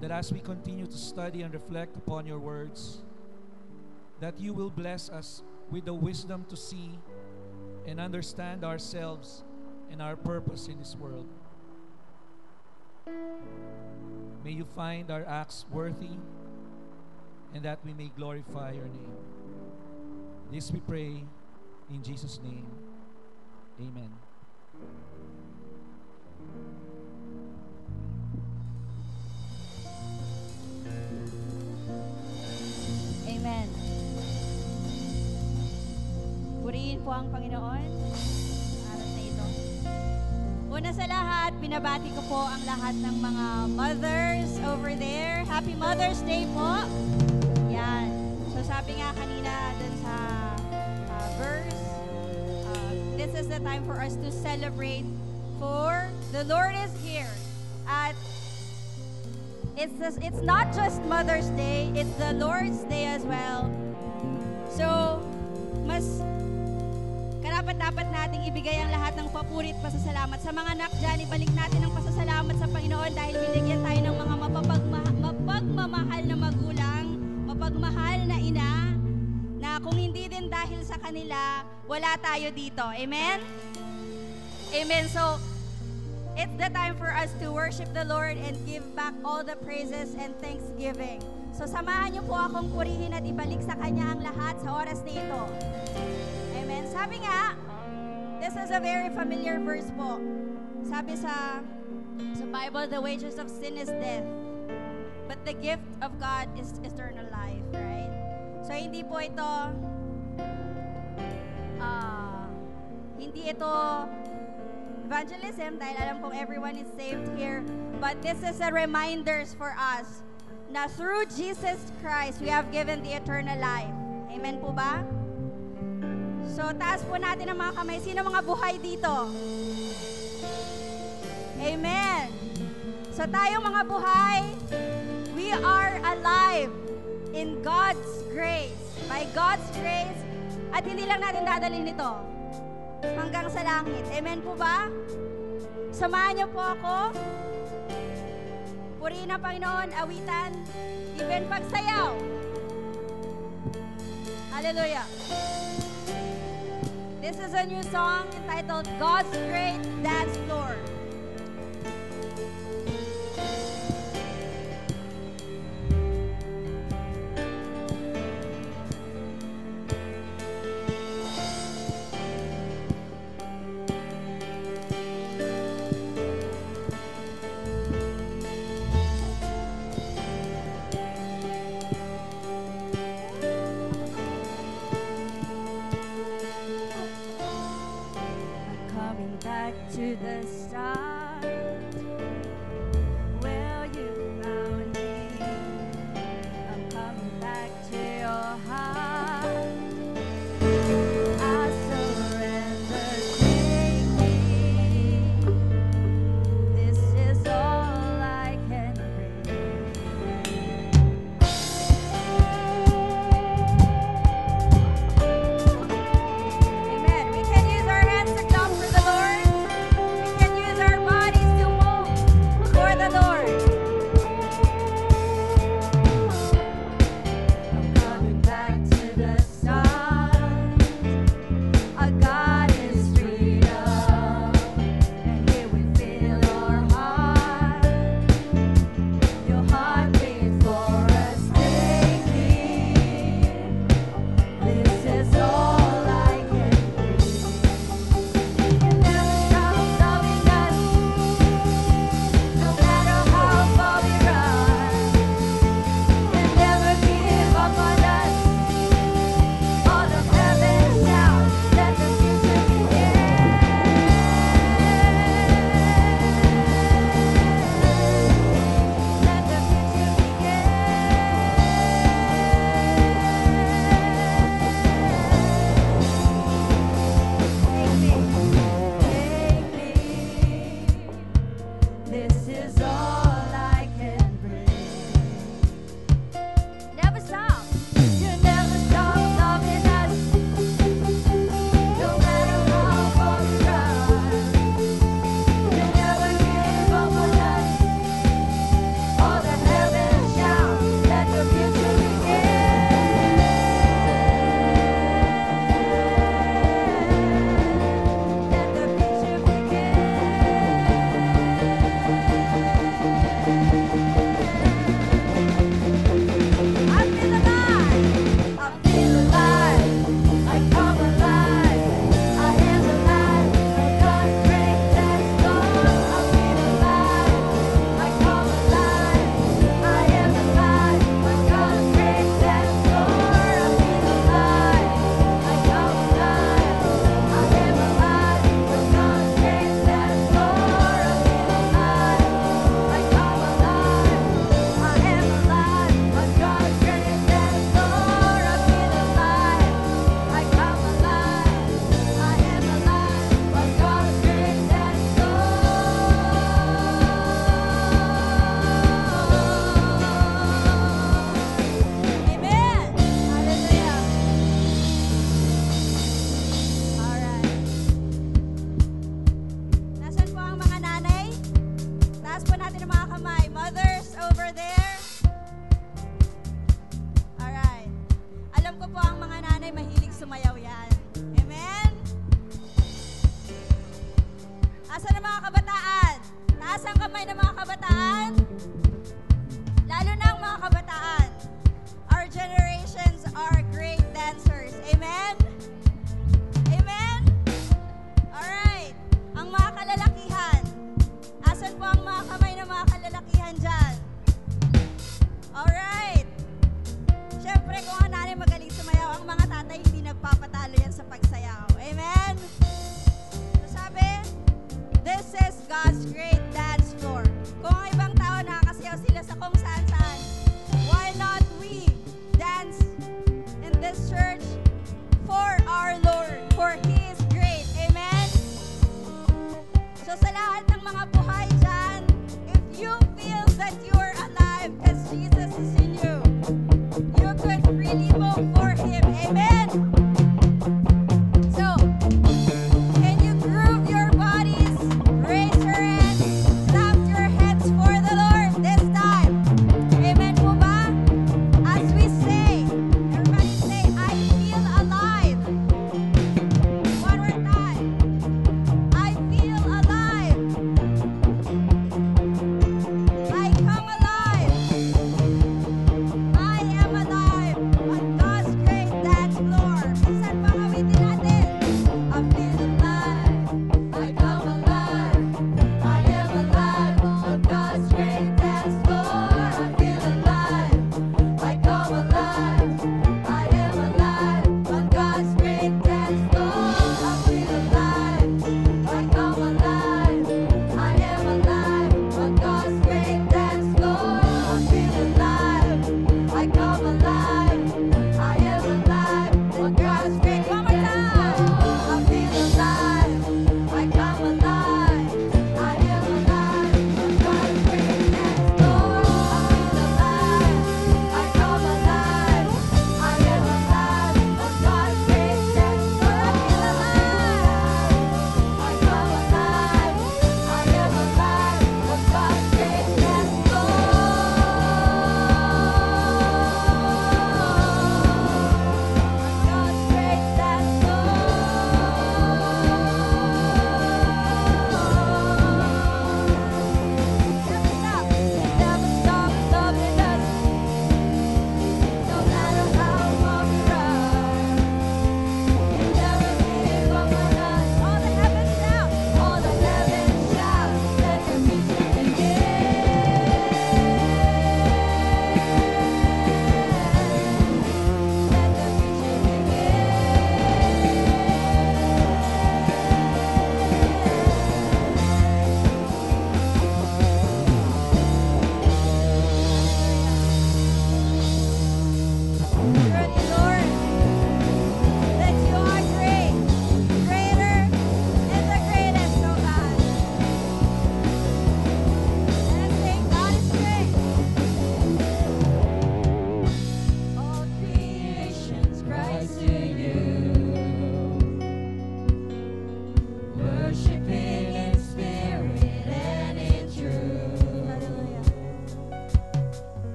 that as we continue to study and reflect upon your words, that you will bless us with the wisdom to see and understand ourselves and our purpose in this world. May you find our acts worthy, and that we may glorify your name. This we pray in Jesus' name. Amen. Amen. Purihin po ang Panginoon araw na ito. Una sa lahat, binabati ko po ang lahat ng mga mothers over there. Happy Mother's Day po. Yan. So sabi nga kanina dun sa verse, this is the time for us to celebrate, for the Lord is here. At it's not just Mother's Day, it's the Lord's Day as well. So, mas karapat-dapat nating ibigay ang lahat ng papuri at pasasalamat sa mga anak dyan. Ibalik natin ang pasasalamat sa Panginoon dahil binigyan tayo ng mga mapagmamahal na magulang, mapagmahal na ina, na kung hindi din dahil sa kanila, wala tayo dito. Amen? Amen. So, it's the time for us to worship the Lord and give back all the praises and thanksgiving. So, samahan niyo po akong purihin at ibalik sa Kanya ang lahat sa oras na ito. Amen. Sabi nga, this is a very familiar verse po. Sabi sa Bible, the wages of sin is death, but the gift of God is eternal life, right? So, hindi po ito, hindi ito evangelism dahil alam kong everyone is saved here, but this is a reminders for us na through Jesus Christ, we have given the eternal life. Amen po ba? So, taas po natin ang mga kamay. Sino mga buhay dito? Amen. So, tayong mga buhay, we are alive in God's grace. By God's grace, at hindi lang natin dadalhin ito hanggang sa langit. Amen po ba? Samahan niyo po ako. Purihin ang Panginoon, awitan, even pagsayaw. Hallelujah. This is a new song entitled God's Great Dance Floor. To the start.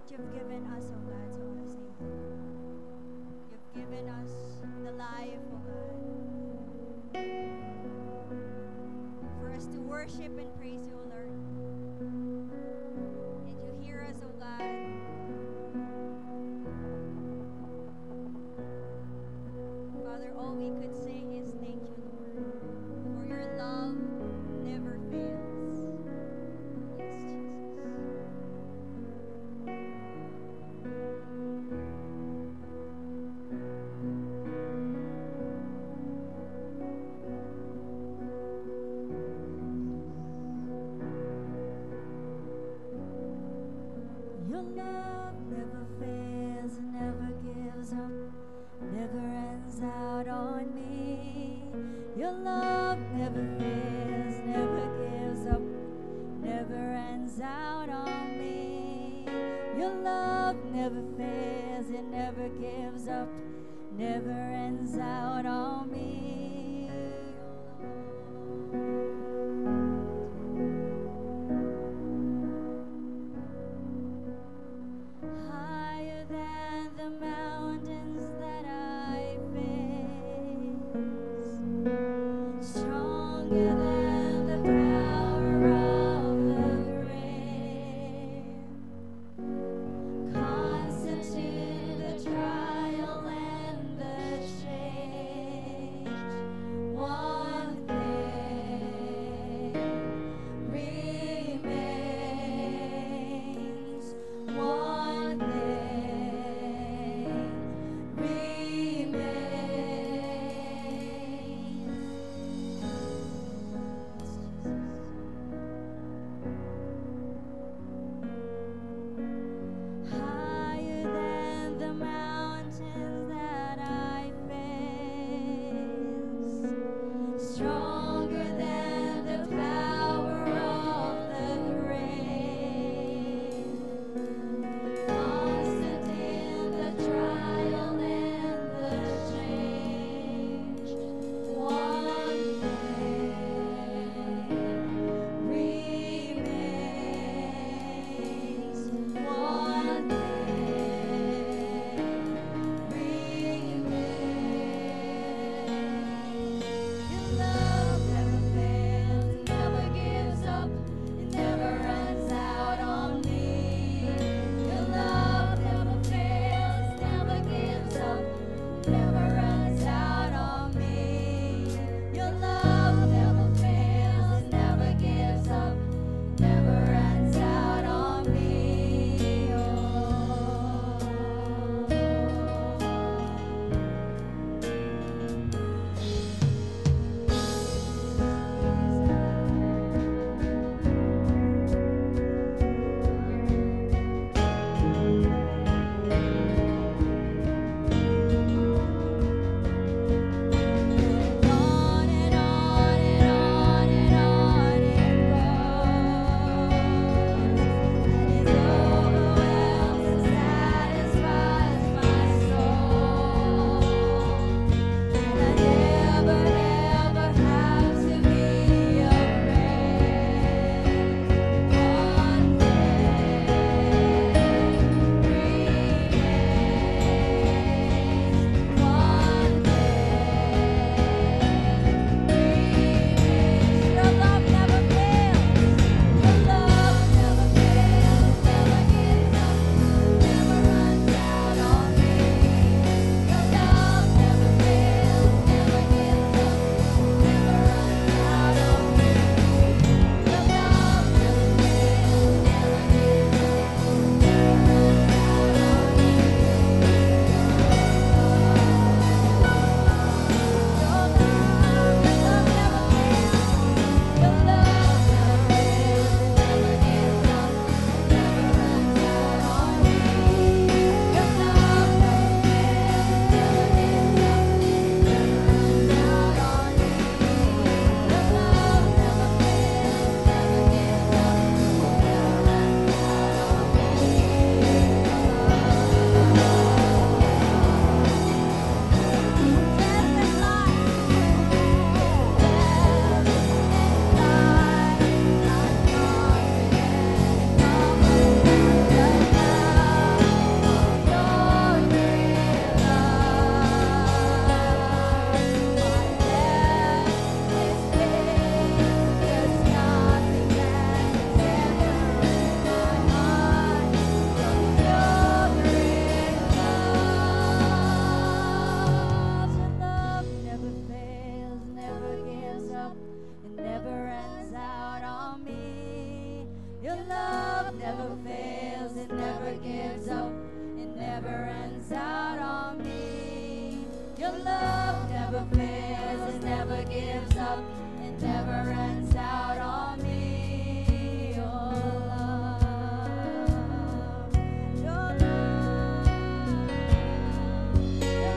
that you've given us, oh God. So I want to say thank you. You've given us the life, oh God, for us to worship and praise you, oh Lord. And you hear us, oh God. Father, all we could say is thank you, Lord, for your love never fails. Yes, Jesus. Your love never fails and never gives up, never ends out on me. Your love never fails, never gives up, never ends out on me. Your love never fails, it never gives up, never ends out on me. Higher than the mountains that I face, stronger than the power of the grave, constant to the trial and the change. love never fails, it never gives up, it never runs out on me. Your love never fails, it never gives up, it never runs out on me. Your love, your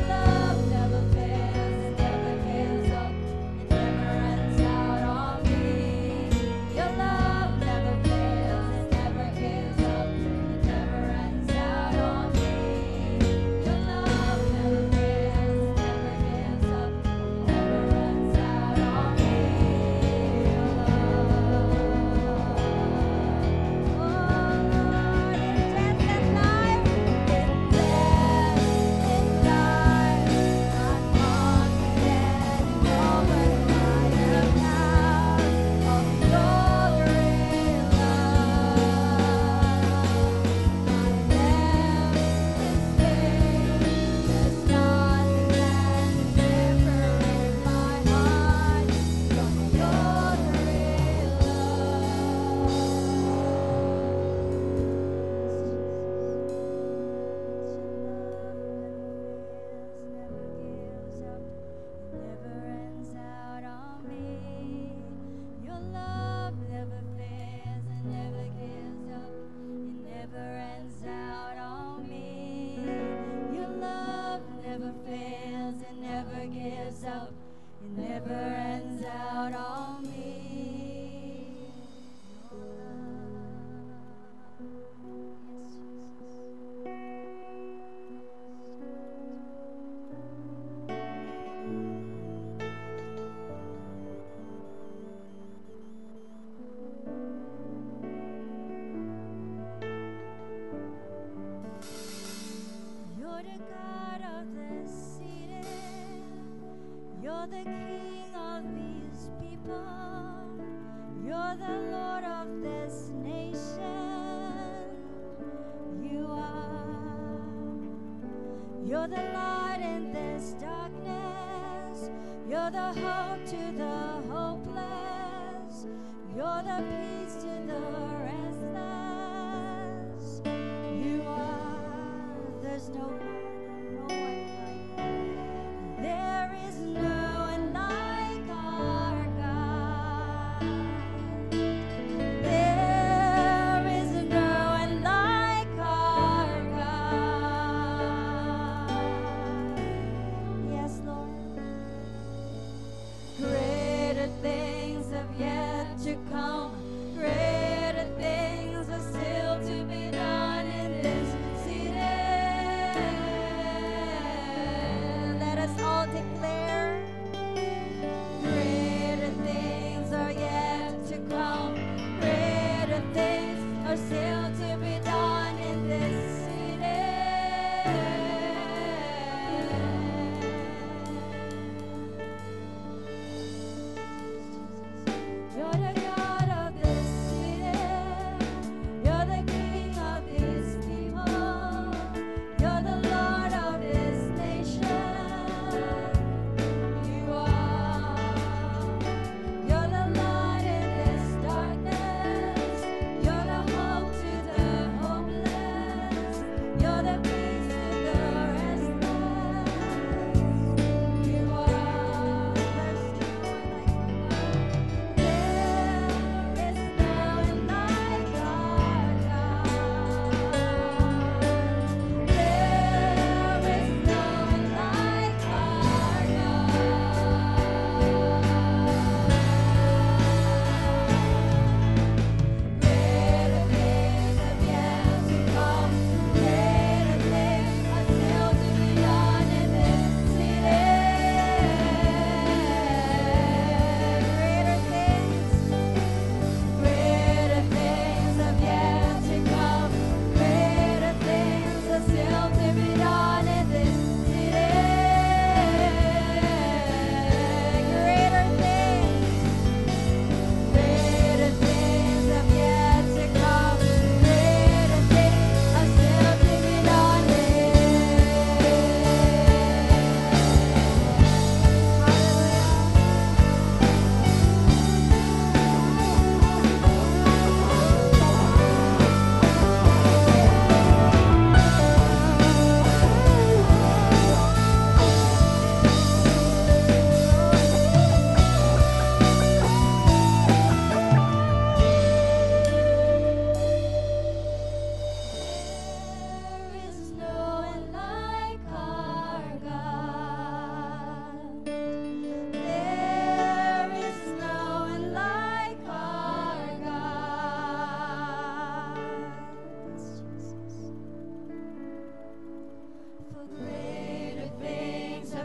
love never fails, it never gives up, it never runs out on me. Your love never fails, it never gives up, it never runs out on me. Your love never fails, it never gives up, it never runs out on me. Your love, oh Lord, in death and life, in death and life, I'm confident in all but my account of your great love. My love is pain, there's nothing that can separate my heart from your great love. Never fails, it never gives up, it never runs out on me. Your love never fails, it never gives up, it never runs out on me. Your love, yes, You're the God of this city. You're the King of these people. You're the Lord of this nation. You are. You're the light in this darkness. You're the hope to the hopeless. You're the peace to the restless. You are. There's no one like you. There is no one like our God. There is no one like our God. Yes, Lord. Greater things have yet to come. Greater things are still to be done in this city. Let us all declare, greater things are yet to come. Greater things are still to be done in this city. You're the God of this city. You're the King of these people. You're the Lord of this nation. You are. You're the light in this darkness. You're the hope to the hopeless.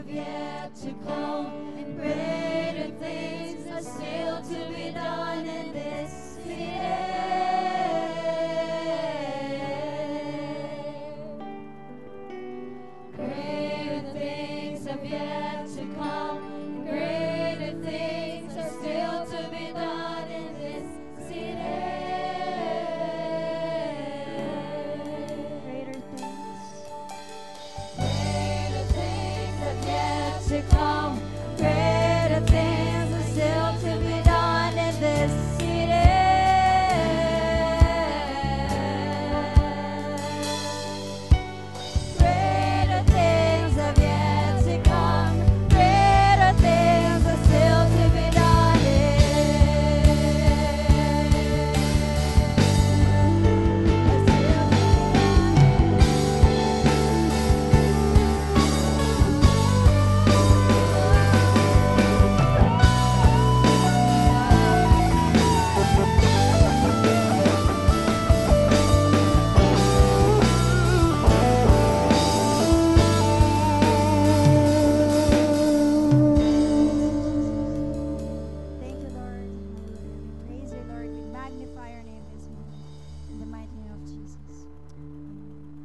have yet to come, and greater things are still to be done in this city. Greater things have yet to come, and greater things are still to be done in this city. Greater things have yet to come. Greater things are still to be done in this city. Greater things have yet to come. Greater things are still to be done Thank you, Lord. We praise you, Lord. We magnify your name this morning. In the mighty name of Jesus.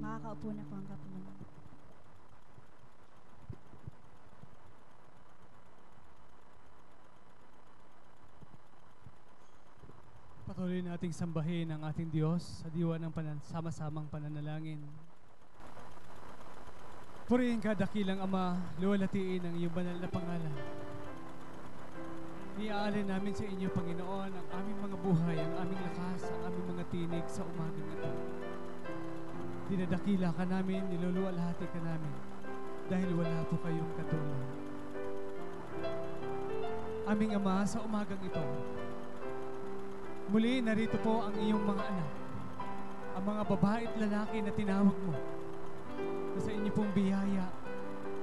Makakaupo na po ang kapulungan. Patuloy nating sambahin ang ating Diyos sa diwa ng sama-samang pananalangin. Purihin ka, dakilang Ama, luwalhatiin ang iyong banal na pangalan. Iaalin namin sa inyo, Panginoon, ang aming mga buhay, ang aming lakas, ang aming mga tinig sa umagang ito. Dinadakila ka namin, niluluwalhati ka namin, dahil wala po kayong katulad. Aming Ama, sa umagang ito, muli narito po ang iyong mga anak, ang mga babae at lalaki na tinawag mo, na sa inyo pong biyaya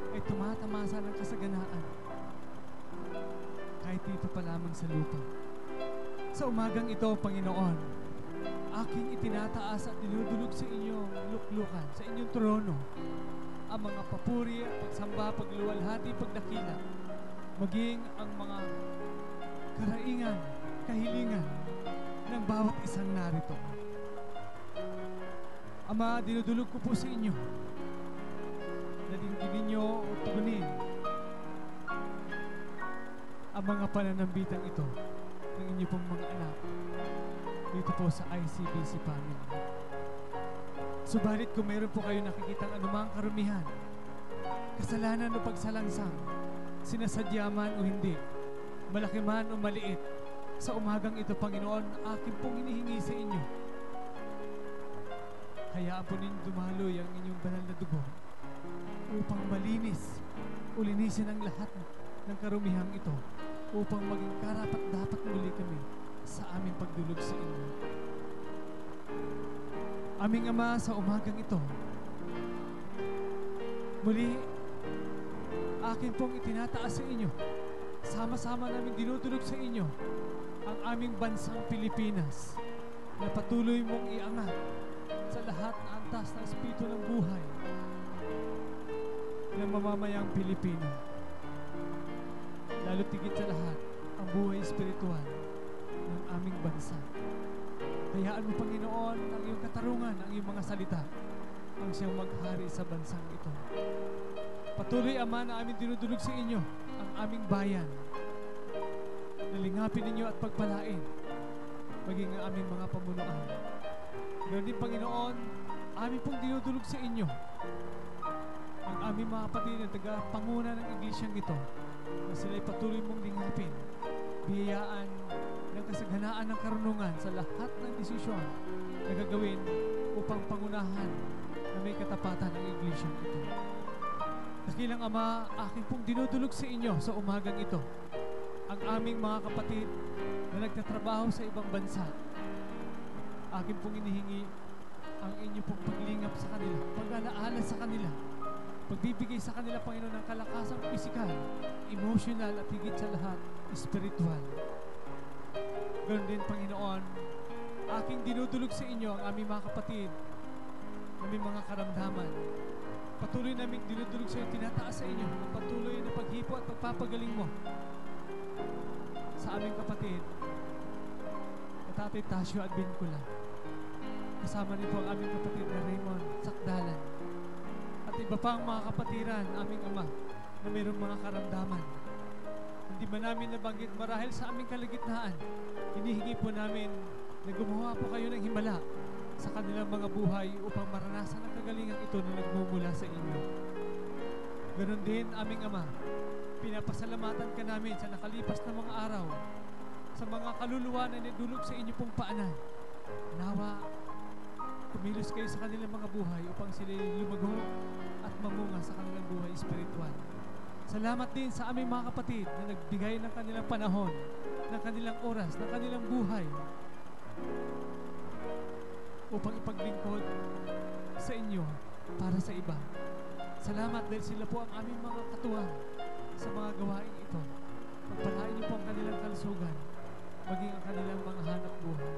ay tumatamasa ng kasaganaan, kahit dito pa lamang sa lupa. Sa umagang ito, Panginoon, aking itinataas at dinudulog sa inyong luklukan, sa inyong trono, ang mga papuri at pagsamba, pagluwalhati, pagdakila, maging ang mga karaingan, kahilingan ng bawat isang narito. Ama, dinudulog ko po sa inyo na dingginin nyo o tugunin ang mga pananambitang ito ng inyo pong mga anak dito po sa ICBC family. Subalit kung mayroon po kayo nakikitang anumang karumihan, kasalanan o pagsalangsang, sinasadya man o hindi, malaki man o maliit, sa umagang ito, Panginoon, akin pong hinihingi sa inyo. Hayaan po ninyo dumaloy ang inyong banal na dugo upang malinis o linisin ang lahat ng karumihang ito, upang maging karapat-dapat muli kami sa aming pagdulog sa inyo. Aming Ama, sa umagang ito, muli, akin pong itinataas sa inyo, sama-sama namin dinudulog sa inyo ang aming bansang Pilipinas, na patuloy mong iangat sa lahat na antas ng espiritu ng buhay ng mamamayang Pilipino. Lalo tigit sa lahat, ang buhay espiritual ng aming bansa. Hayaan mo, Panginoon, ang iyong katarungan, ang iyong mga salita, ang siyang maghari sa bansang ito. Patuloy, Ama, na aming dinudulog sa inyo ang aming bayan. Nalingapin ninyo at pagpalain, maging ang aming mga pamunuan. Ganoon din, Panginoon, aming pong dinudulog sa inyo ang aming mga kapatid na taga-panguna ng iglesyang ito, na sila'y patuloy mong lingapin, biyayaan ng kasaghanaan ng karunungan sa lahat ng desisyon na gagawin upang pangunahan na may katapatan ng iglesyang ito. Dakilang Ama, aking pong dinudulog sa inyo sa umagang ito ang aming mga kapatid na nagtatrabaho sa ibang bansa. Akin pong inihingi ang inyo pong paglingap sa kanila, pag-alaala sa kanila, pagbibigay sa kanila, Panginoon, ng kalakasang pisikal, emotional at higit sa lahat, spiritual. Ganoon din, Panginoon, aking dinudulog sa inyo ang aming mga kapatid na may mga karamdaman Patuloy naming dinudulog sa iyo, tinataas sa inyo ang patuloy na paghipo at pagpapagaling mo sa aming kapatid na Tatay Tasio at Bincula. Kasama niyo po ang aming kapatid na Raymond Sakdalan at iba pang mga kapatiran, aming Ama, na mayroong mga karamdaman. Hindi ba namin nabanggit marahil sa aming kalagitnaan, hinihingi po namin na gumawa po kayo ng himala sa kanilang mga buhay upang maranasan ang kagalingan ito na nagmumula sa inyo. Ganon din, aming Ama, pinapasalamatan ka namin sa nakalipas na mga araw, sa mga kaluluwa na nidulog sa inyo pong paanan. Nawa, kumilos kayo sa kanilang mga buhay upang sila lumago at mamunga sa kanilang buhay espiritual. Salamat din sa aming mga kapatid na nagbigay ng kanilang panahon, ng kanilang oras, ng kanilang buhay upang ipaglingkod sa inyo para sa iba. Salamat dahil sila po ang aming mga katuwang sa mga gawain ito. Pagpalain niyo po ang kanilang kalusugan, maging ang kanilang mga hanap buhay.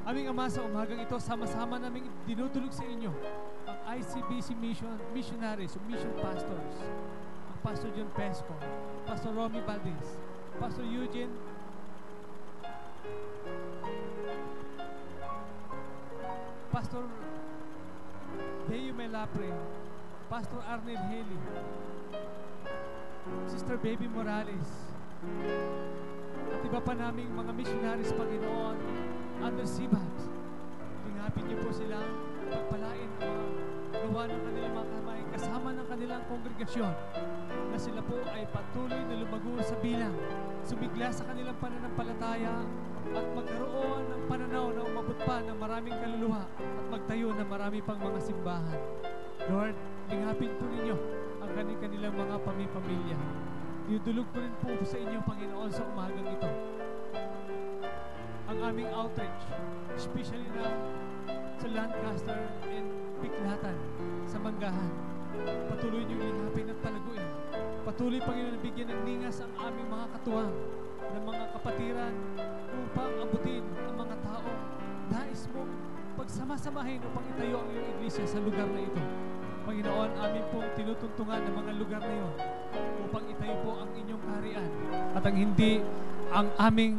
Aming Ama, sa umagang ito, sama-sama naming dinudulog sa inyo ang ICBC missionaries o mission pastors, ang Pastor John Pesco, Pastor Romy Valdez, Pastor Eugene, Pastor Deo Melapre, Pastor Arnel Haley, Sister Baby Morales, at iba pa naming mga missionaries, Panginoon, under CBAPS. Lingapin niyo po sila, pagpalain ang mga gawa ng kanilang mga kamay, kasama ng kanilang kongregasyon, na sila po ay patuloy na lumago sa bilang, sumigla sa kanilang pananampalataya, at magkaroon ng pananaw na umabot pa ng maraming kaluluwa at magtayo ng marami pang mga simbahan. Lord, lingapin po ninyo ang kanilang mga pamilya. Dudulog ko rin po sa inyo, Panginoon, sa umagang ito ang aming outreach, especially na sa Lancaster and Biklatan, sa Manggahan. Patuloy niyong lingapin at palaguin. Patuloy, Panginoon, na bigyan ng ningas ang aming mga katuwang ng mga kapatiran upang abutin ang mga taong nais mong pagsamasamahin upang itayo ang iyong iglesia sa lugar na ito. Panginoon, amin pong tinutuntungan ng mga lugar na iyon upang itayo po ang inyong kaharian at ang hindi ang aming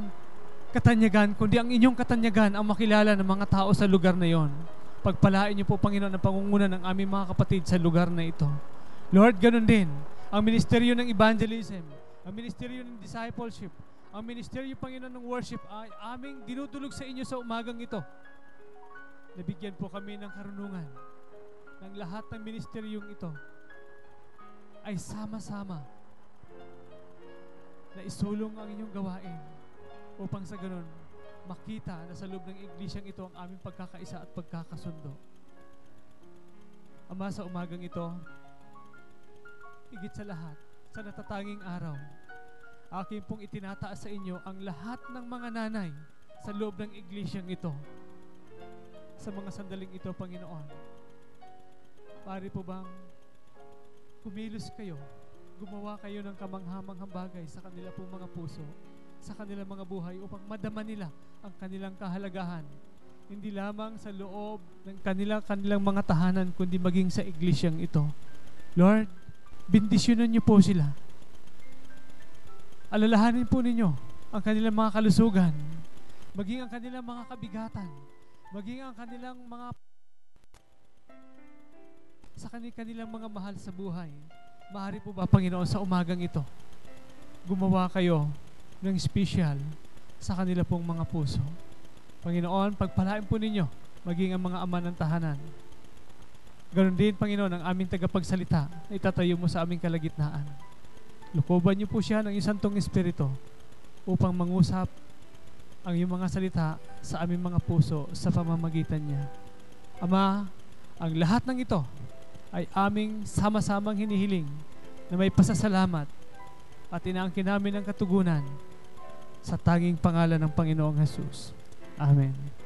katanyagan, kundi ang inyong katanyagan ang makilala ng mga tao sa lugar na iyon. Pagpalain niyo po, Panginoon, ang pangunguna ng aming mga kapatid sa lugar na ito. Lord, ganun din ang ministeryo ng evangelism, ang ministeryo ng discipleship, ang ministeryo, Panginoon, ng worship ay aming dinudulog sa inyo sa umagang ito. Nabigyan po kami ng karunungan ng lahat ng ministeryong ito ay sama-sama na isulong ang inyong gawain upang sa ganun makita na sa loob ng iglesyang ito ang aming pagkakaisa at pagkakasundo. Ama, sa umagang ito, higit sa lahat, sa natatanging araw, akin pong itinataas sa inyo ang lahat ng mga nanay sa loob ng iglesyang ito. Sa mga sandaling ito, Panginoon, pari po bang kumilos kayo, gumawa kayo ng kamanghamanghang bagay sa kanila pong mga puso, sa kanilang mga buhay upang madama nila ang kanilang kahalagahan, hindi lamang sa loob ng kanilang mga tahanan, kundi maging sa iglesyang ito. Lord, bendisyonan niyo po sila. Alalahanin po ninyo ang kanilang mga kalusugan, maging ang kanilang mga kabigatan, maging ang kanilang mga sa kanilang mga mahal sa buhay. Maaari po ba, Panginoon, sa umagang ito, gumawa kayo ng special sa kanila pong mga puso. Panginoon, pagpalain po ninyo, maging ang mga ama ng tahanan. Ganon din, Panginoon, ang aming tagapagsalita na itatayo mo sa aming kalagitnaan. Lukoban niyo po siya ng isantong espiritu upang mangusap ang iyong mga salita sa aming mga puso sa pamamagitan niya. Ama, ang lahat ng ito ay aming sama-samang hinihiling na may pasasalamat at inaangkin namin ang katugunan sa tanging pangalan ng Panginoong Jesus. Amen.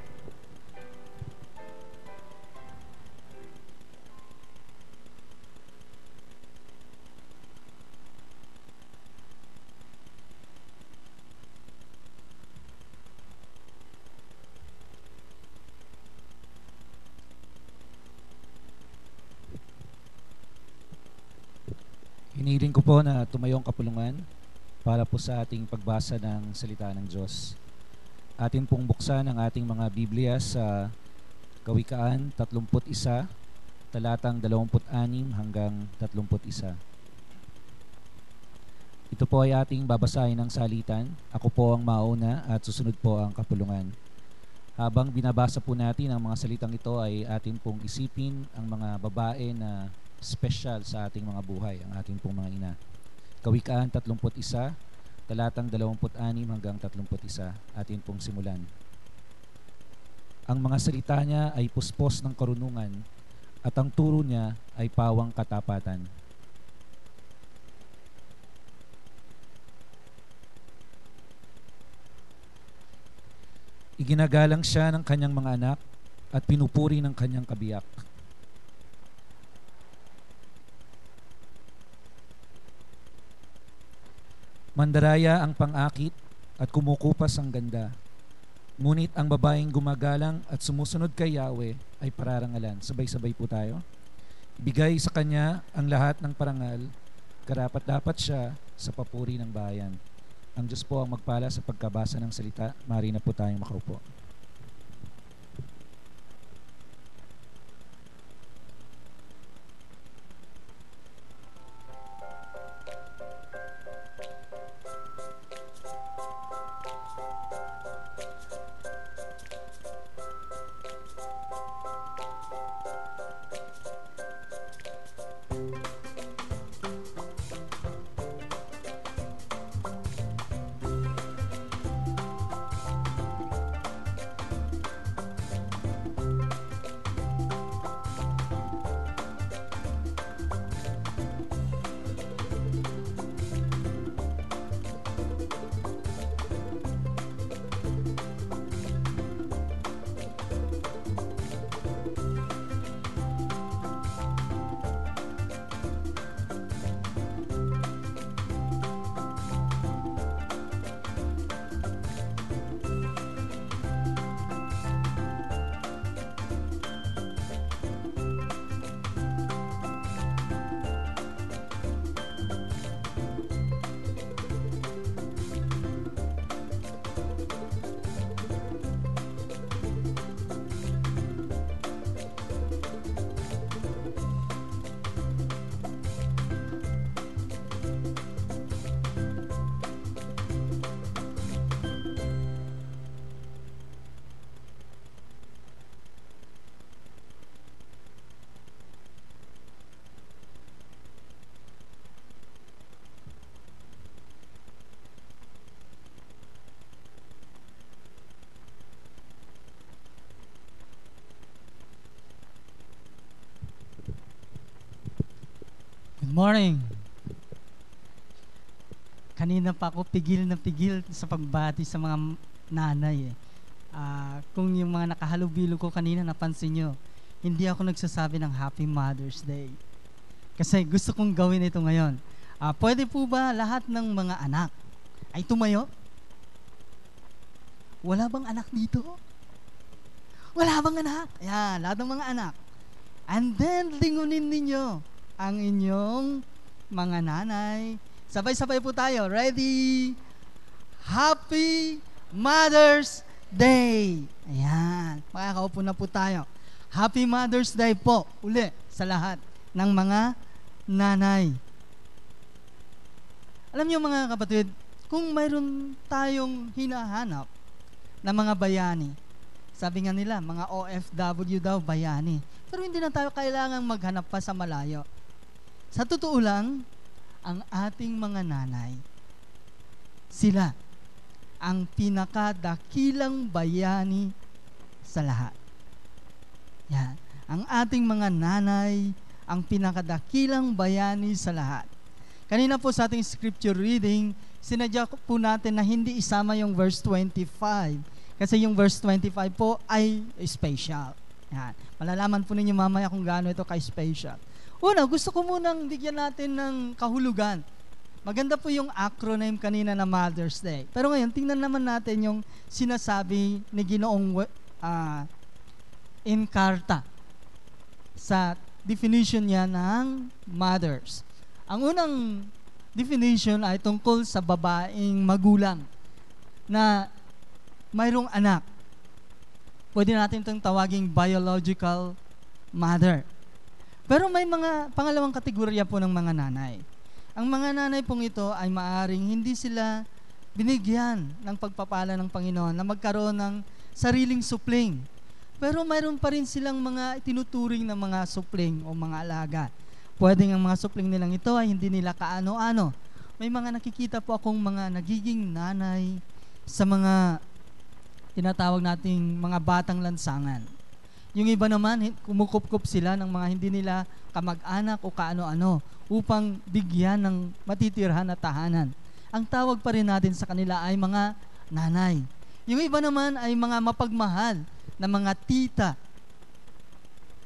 Hinihiling ko po na tumayong kapulungan para po sa ating pagbasa ng salita ng Diyos. Atin pong buksan ang ating mga Biblia sa Kawikaan 31, talatang 26 hanggang 31. Ito po ay ating babasahin ng salitan. Ako po ang mauna at susunod po ang kapulungan. Habang binabasa po natin ang mga salitang ito ay atin pong isipin ang mga babae na special sa ating mga buhay, ang ating pong mga ina. Kawikaan 31, talatang 26 hanggang 31, atin pong simulan. Ang mga salita niya ay puspos ng karunungan at ang turo niya ay pawang katapatan. Iginagalang siya ng kanyang mga anak at pinupuri ng kanyang kabiyak. Mandaraya ang pang-akit at kumukupas ang ganda. Ngunit ang babaeng gumagalang at sumusunod kay Yahweh ay pararangalan. Sabay-sabay po tayo. Ibigay sa kanya ang lahat ng parangal, karapat-dapat siya sa papuri ng bayan. Ang Diyos po ang magpala sa pagkabasa ng salita. Maaari na po tayong makaupo. Good morning. Kanina pa ako pigil na pigil sa pagbati sa mga nanay. Kung yung mga nakahalubilo ko kanina napansin nyo, hindi ako nagsasabi ng Happy Mother's Day. Kasi gusto kong gawin ito ngayon. Pwede po ba lahat ng mga anak ay tumayo? Wala bang anak dito? Wala bang anak? Ayan, lahat ng mga anak. And then, lingunin ninyo ang inyong mga nanay. Sabay-sabay po tayo. Ready? Happy Mother's Day! Ayan. Makakaupo na po tayo. Happy Mother's Day po. Uli sa lahat ng mga nanay. Alam niyo mga kapatid, kung mayroon tayong hinahanap na mga bayani, sabi nga nila, mga OFW daw bayani. Pero hindi na tayo kailangang maghanap pa sa malayo. Sa totoo lang, ang ating mga nanay, sila ang pinakadakilang bayani sa lahat. Yan. Ang ating mga nanay, ang pinakadakilang bayani sa lahat. Kanina po sa ating scripture reading, sinadya po natin na hindi isama yung verse 25. Kasi yung verse 25 po ay special. Yan. Malalaman po ninyo mamaya kung gaano ito ka-special. Una, gusto ko munang bigyan natin ng kahulugan. Maganda po yung acronym kanina na Mother's Day. Pero ngayon, tingnan naman natin yung sinasabi ni Ginoong Encarta sa definition niya ng mothers. Ang unang definition ay tungkol sa babaeng magulang na mayroong anak. Pwede natin itong tawaging biological mother. Pero may mga pangalawang kategorya po ng mga nanay. Ang mga nanay pong ito ay maaring hindi sila binigyan ng pagpapala ng Panginoon na magkaroon ng sariling supling. Pero mayroon pa rin silang mga tinuturing na mga supling o mga alaga. Pwedeng ang mga supling nilang ito ay hindi nila kaano-ano. May mga nakikita po akong mga nagiging nanay sa mga tinatawag nating mga batang lansangan. Yung iba naman, kumukup-kup sila ng mga hindi nila kamag-anak o kaano-ano upang bigyan ng matitirhan na tahanan. Ang tawag pa rin natin sa kanila ay mga nanay. Yung iba naman ay mga mapagmahal na mga tita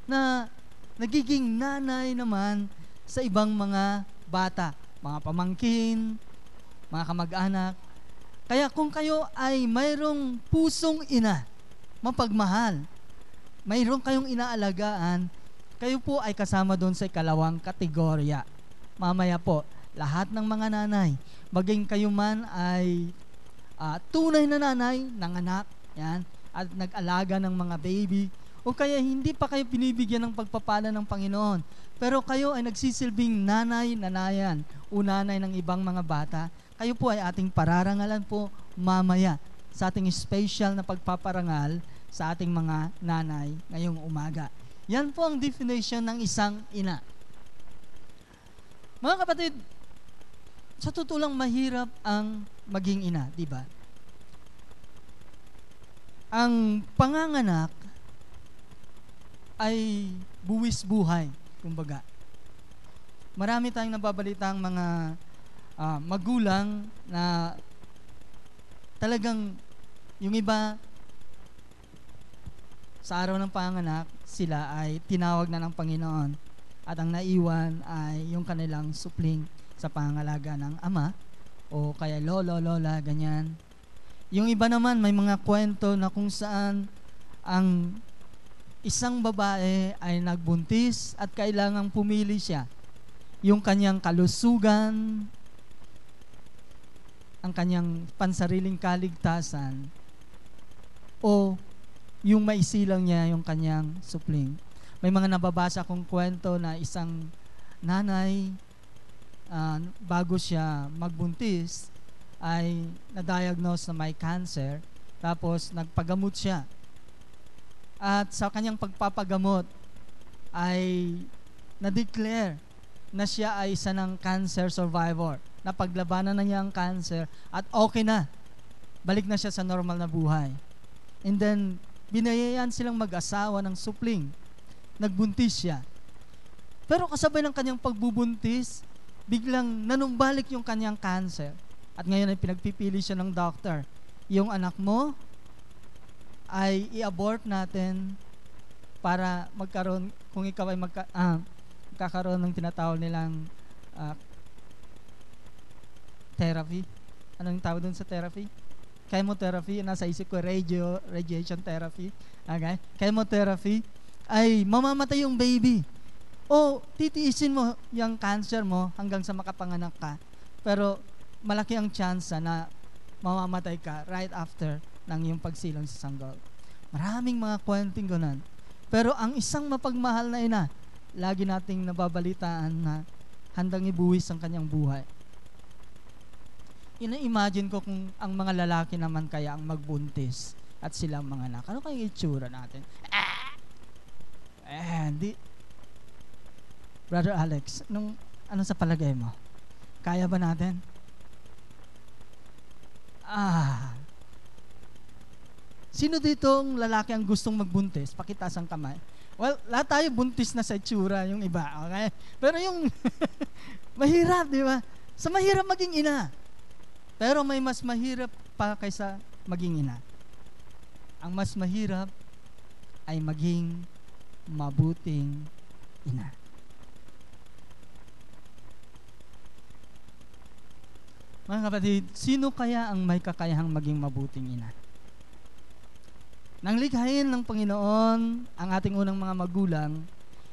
na nagiging nanay naman sa ibang mga bata, mga pamangkin, mga kamag-anak. Kaya kung kayo ay mayroong pusong ina, mapagmahal, mayroong kayong inaalagaan, kayo po ay kasama doon sa ikalawang kategorya. Mamaya po, lahat ng mga nanay, maging kayo man ay tunay na nanay ng anak, yan, at nag-alaga ng mga baby, o kaya hindi pa kayo pinibigyan ng pagpapala ng Panginoon, pero kayo ay nagsisilbing nanay-nanayan o nanay ng ibang mga bata, kayo po ay ating pararangalan po mamaya sa ating special na pagpaparangal sa ating mga nanay ngayong umaga. Yan po ang definition ng isang ina. Mga kapatid, sa totoo lang mahirap ang maging ina, di ba? Ang panganganak ay buwis buhay, kumbaga. Marami tayong nababalitang mga magulang na talagang yung iba sa araw ng panganak, sila ay tinawag na ng Panginoon at ang naiwan ay yung kanilang supling sa pangalaga ng ama o kaya lolo, lola, ganyan. Yung iba naman may mga kwento na kung saan ang isang babae ay nagbuntis at kailangang pumili siya yung kanyang kalusugan, ang kanyang pansariling kaligtasan o yung maisilang niya yung kanyang supling. May mga nababasa kong kwento na isang nanay bago siya magbuntis ay na-diagnose na may cancer, tapos nagpagamot siya. At sa kanyang pagpapagamot ay na-declare na siya ay isa ng cancer survivor. Napaglabanan na niya ang cancer at okay na. Balik na siya sa normal na buhay. And then, binayaan silang mag-asawa ng supling. Nagbuntis siya. Pero kasabay ng kanyang pagbubuntis, biglang nanumbalik yung kanyang cancer. At ngayon ay pinagpipili siya ng doctor. Yung anak mo ay i-abort natin para magkaroon, kung ikaw ay magkakaroon ng tinatawag nilang therapy. Anong tawag doon sa therapy? Chemotherapy. Nasa isip ko, radiation therapy. Okay? Chemotherapy ay mamamatay yung baby. O titiisin mo yung cancer mo hanggang sa makapanganak ka. Pero malaki ang chance na mamamatay ka right after ng iyong pagsilang sa sanggol. Maraming mga kwenting ganun. Pero ang isang mapagmahal na ina, lagi nating nababalitaan na handang ibuwis ang kanyang buhay. Ina-imagine ko kung ang mga lalaki naman kaya ang magbuntis at sila ang mga anak. Ano kayong itsura natin? Hindi. Brother Alex, ano sa palagay mo? Kaya ba natin? Sino ditong lalaki ang gustong magbuntis? Pakitaas ang kamay. Well, lahat tayo buntis na sa itsura, yung iba, okay? Pero yung mahirap, di ba? Sa mahirap maging ina. Pero may mas mahirap pa kaysa maging ina. Ang mas mahirap ay maging mabuting ina. Mga kapatid, sino kaya ang may kakayahang maging mabuting ina? Nang likhain ng Panginoon ang ating unang mga magulang,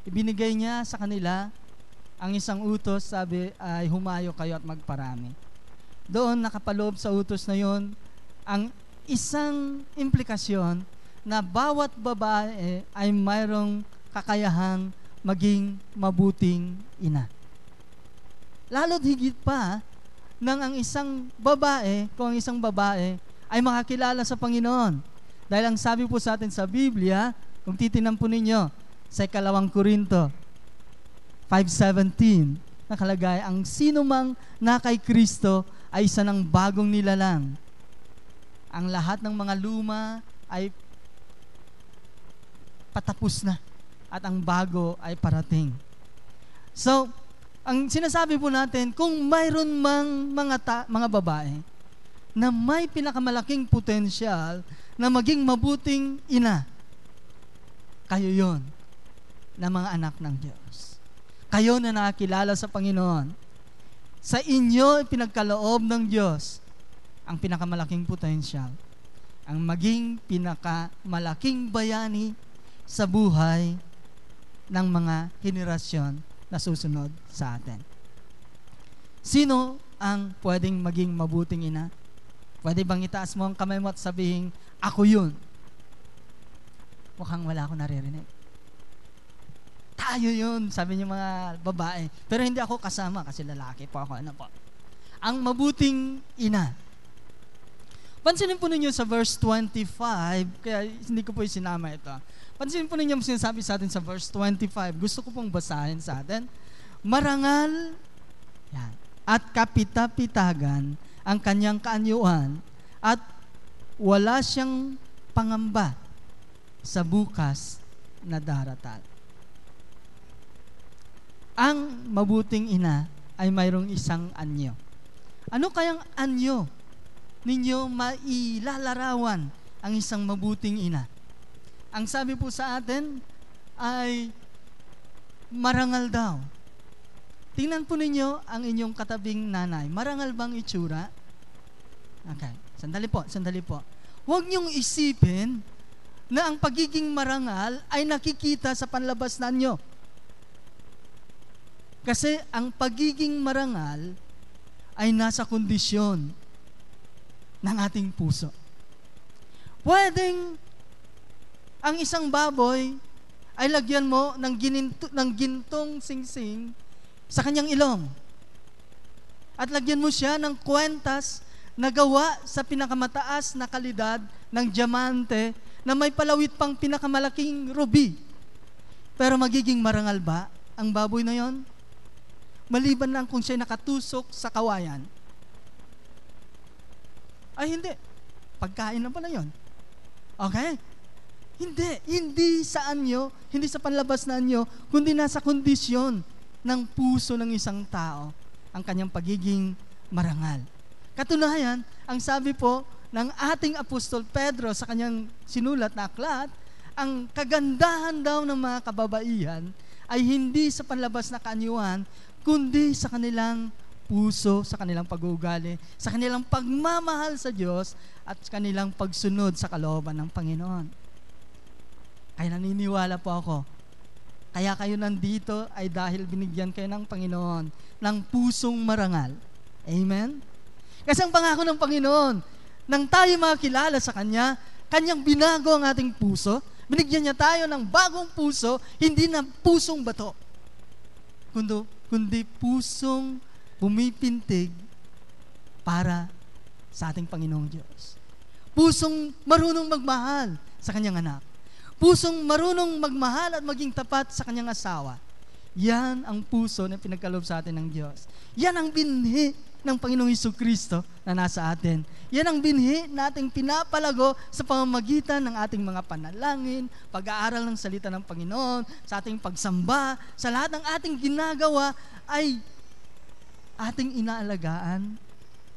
ibinigay niya sa kanila Ang isang utos, sabi, ay humayo kayo at magparami. Doon nakapaloob sa utos na yon ang isang implikasyon na bawat babae ay mayroong kakayahang maging mabuting ina. Lalo't higit pa nang ang isang babae, kung ang isang babae ay makakilala sa Panginoon. Dahil ang sabi po sa atin sa Biblia, kung titinan po ninyo sa 2 Korinto 5:17, nakalagay, ang sino mang na kay Kristo ay isa ng bagong nilalang. Ang lahat ng mga luma ay patapos na at ang bago ay parating. So, ang sinasabi po natin, kung mayroon mang mga babae na may pinakamalaking potensyal na maging mabuting ina, kayo yon na mga anak ng Diyos. Kayo na nakakilala sa Panginoon. Sa inyo pinagkaloob ng Diyos ang pinakamalaking potensyal, ang maging pinakamalaking bayani sa buhay ng mga henerasyon na susunod sa atin. Sino ang pwedeng maging mabuting ina? Pwede bang itaas mo ang kamay mo at sabihin, ako yun? Mukhang wala akong naririnig. Tayo yun, sabi niyo mga babae. Pero hindi ako kasama kasi lalaki po ako. Ano po? Ang mabuting ina. Pansinin po ninyo sa verse 25, kaya hindi ko po sinama ito. Pansinin po ninyo ang sinasabi sa atin sa verse 25. Gusto ko pong basahin sa atin. Marangal yan, at kapitapitagan ang kanyang kaanyuan at wala siyang pangamba sa bukas na daratal. Ang mabuting ina ay mayroong isang anyo. Ano kayang anyo ninyo mailalarawan ang isang mabuting ina? Ang sabi po sa atin ay marangal daw. Tingnan po ninyo ang inyong katabing nanay. Marangal bang itsura? Okay, sandali po. Huwag niyong isipin na ang pagiging marangal ay nakikita sa panlabas ninyo. Kasi ang pagiging marangal ay nasa kondisyon ng ating puso. Pwedeng ang isang baboy ay lagyan mo ng gintong singsing sa kanyang ilong. At lagyan mo siya ng kwentas na gawa sa pinakamataas na kalidad ng diamante na may palawit pang pinakamalaking ruby. Pero magiging marangal ba ang baboy na yon? Maliban lang kung siya nakatusok sa kawayan. Ay hindi. Pagkain na pala yon. Okay? Hindi sa anyo, hindi sa panlabas na anyo, kundi nasa kondisyon ng puso ng isang tao ang kanyang pagiging marangal. Katunayan, ang sabi po ng ating Apostol Pedro sa kanyang sinulat na aklat, ang kagandahan daw ng mga kababaihan ay hindi sa panlabas na kaanyuan, kundi sa kanilang puso, sa kanilang pag-uugali, sa kanilang pagmamahal sa Diyos at sa kanilang pagsunod sa kalooban ng Panginoon. Kaya naniniwala po ako, kaya kayo nandito ay dahil binigyan kayo ng Panginoon ng pusong marangal. Amen? Kasi ang pangako ng Panginoon, nang tayo makakilala sa Kanya, Kanyang binago ang ating puso, binigyan niya tayo ng bagong puso, hindi na pusong bato, kundi pusong pumipintig para sa ating Panginoong Diyos. Pusong marunong magmahal sa kanyang anak. Pusong marunong magmahal at maging tapat sa kanyang asawa. Yan ang puso na pinagkaloob sa atin ng Diyos. Yan ang binhi ng Panginoong Jesucristo na nasa atin. Yan ang binhi nating pinapalago sa pamamagitan ng ating mga panalangin, pag-aaral ng salita ng Panginoon, sa ating pagsamba, sa lahat ng ating ginagawa ay ating inaalagaan,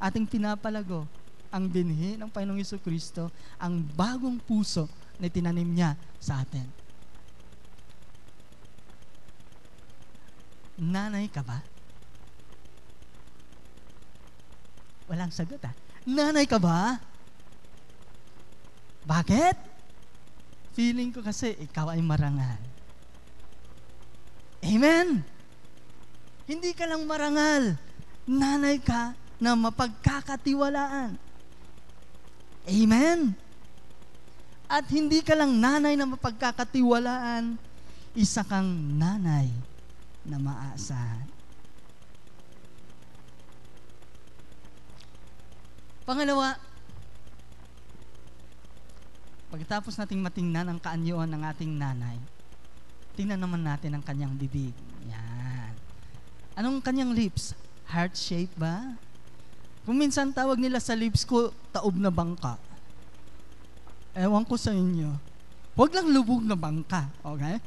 ating pinapalago ang binhi ng Panginoong Jesucristo, ang bagong puso na tinanim niya sa atin. Nanay ka ba? Walang sagot Nanay ka ba? Bakit? Feeling ko kasi ikaw ay marangal. Amen? Hindi ka lang marangal. Nanay ka na mapagkakatiwalaan. Amen? At hindi ka lang nanay na mapagkakatiwalaan, isa kang nanay na maaasahan. Pangalawa, pagkatapos nating matingnan ang kaanyuan ng ating nanay, tingnan naman natin ang kanyang bibig. Yan. Anong kanyang lips? Heart shape ba? Kung minsan tawag nila sa lips ko, taob na bangka. Ewan ko sa inyo. Huwag lang lubog na bangka. Okay?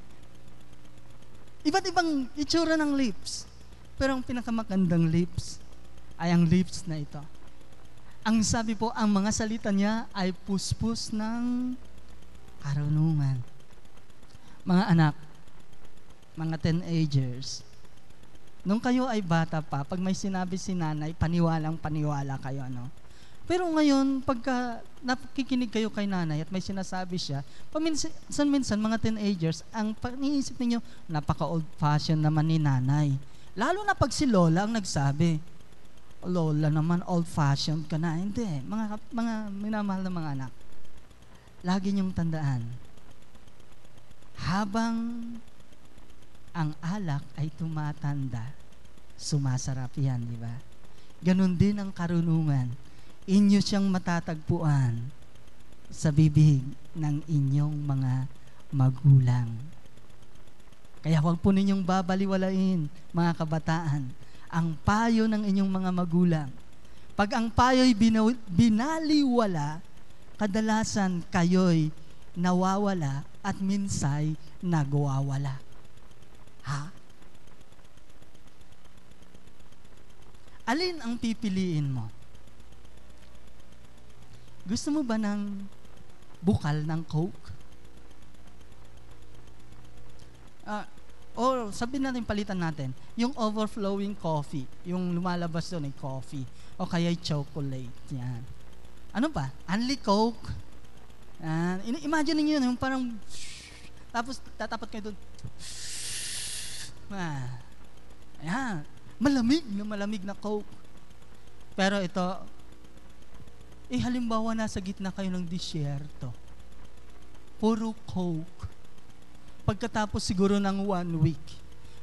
Iba't ibang itsura ng lips. Pero ang pinakamagandang lips ay ang lips na ito. Ang sabi po, ang mga salita niya ay puspos ng karunungan. Mga anak, mga teenagers, nung kayo ay bata pa, pag may sinabi si nanay, paniwalang-paniwala kayo, ano? Pero ngayon, pagka nakikinig kayo kay nanay at may sinasabi siya, paminsan-minsan, mga teenagers, ang pag-iisip ninyo, napaka-old-fashioned naman ni nanay. Lalo na pag si Lola ang nagsabi, Lola naman, old-fashioned ka na. Hindi. Mga minamahal na mga anak, lagi niyong tandaan, habang ang alak ay tumatanda, sumasarap yan, di ba? Ganon din ang karunungan. Inyo siyang matatagpuan sa bibig ng inyong mga magulang. Kaya huwag po ninyong babaliwalain, mga kabataan, ang payo ng inyong mga magulang. Pag ang payo'y binaliwala, kadalasan kayo'y nawawala at minsay nagwawala. Ha? Alin ang pipiliin mo? Gusto mo ba ng bukal ng Coke? Or sabihin natin, palitan natin, yung overflowing coffee, yung lumalabas doon ay coffee, o kaya chocolate, yan. Ano ba? Only Coke? Imagine niyo yun, yung parang, tapos tatapat kayo doon. Ayan, malamig na Coke. Pero ito, halimbawa nasa gitna kayo ng disyerto, puro Coke. Pagkatapos siguro ng 1 week,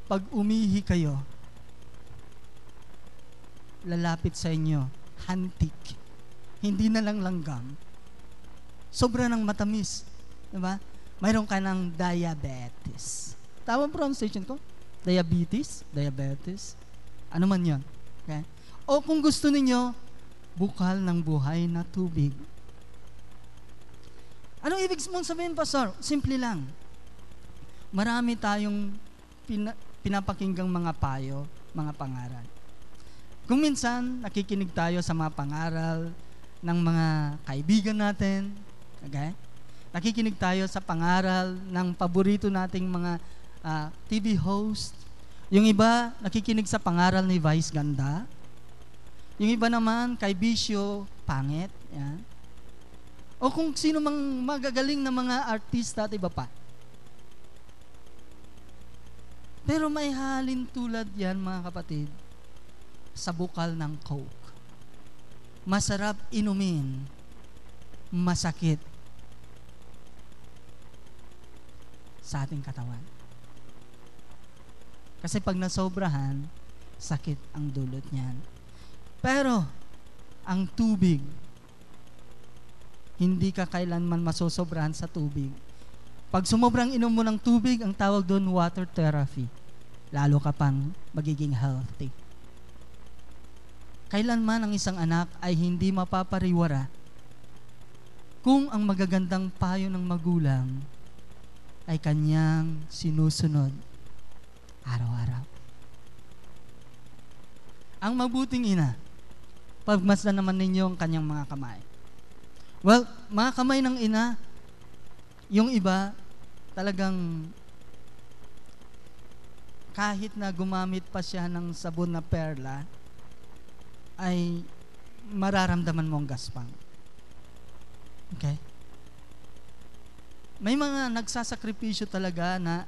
pag umihi kayo, lalapit sa inyo, hantik. Hindi na lang langgam. Sobra ng matamis. Diba? Mayroon ka ng diabetes. Tawang pronunciation ko? Diabetes? Ano man yun? Okay? O kung gusto ninyo, bukal ng buhay na tubig. Anong ibig mong sabihin, Pastor? Simple lang. Marami tayong pinapakinggang mga payo, mga pangaral. Kung minsan, nakikinig tayo sa mga pangaral ng mga kaibigan natin, okay? Nakikinig tayo sa pangaral ng paborito nating mga TV host. Yung iba, nakikinig sa pangaral ni Vice Ganda. Yung iba naman, kay Bisyo Pangit. Yan. O kung sino mang magagaling na mga artista at iba pa. Pero may halin tulad yan, mga kapatid, sa bukal ng Coke. Masarap inumin, masakit sa ating katawan. Kasi pag nasobrahan, sakit ang dulot niyan. Pero, ang tubig, hindi ka kailanman masosobrahan sa tubig. Pag sumobrang inom mo ng tubig, ang tawag doon water therapy. Lalo ka pang magiging healthy. Kailanman ang isang anak ay hindi mapapariwara kung ang magagandang payo ng magulang ay kanyang sinusunod araw-araw. Ang mabuting ina, pagmasdan naman ninyo ang kanyang mga kamay. Well, mga kamay ng ina, yung iba, talagang kahit na gumamit pa siya ng sabon na perla, ay mararamdaman mo ang gaspang. Okay? May mga nagsasakripisyo talaga na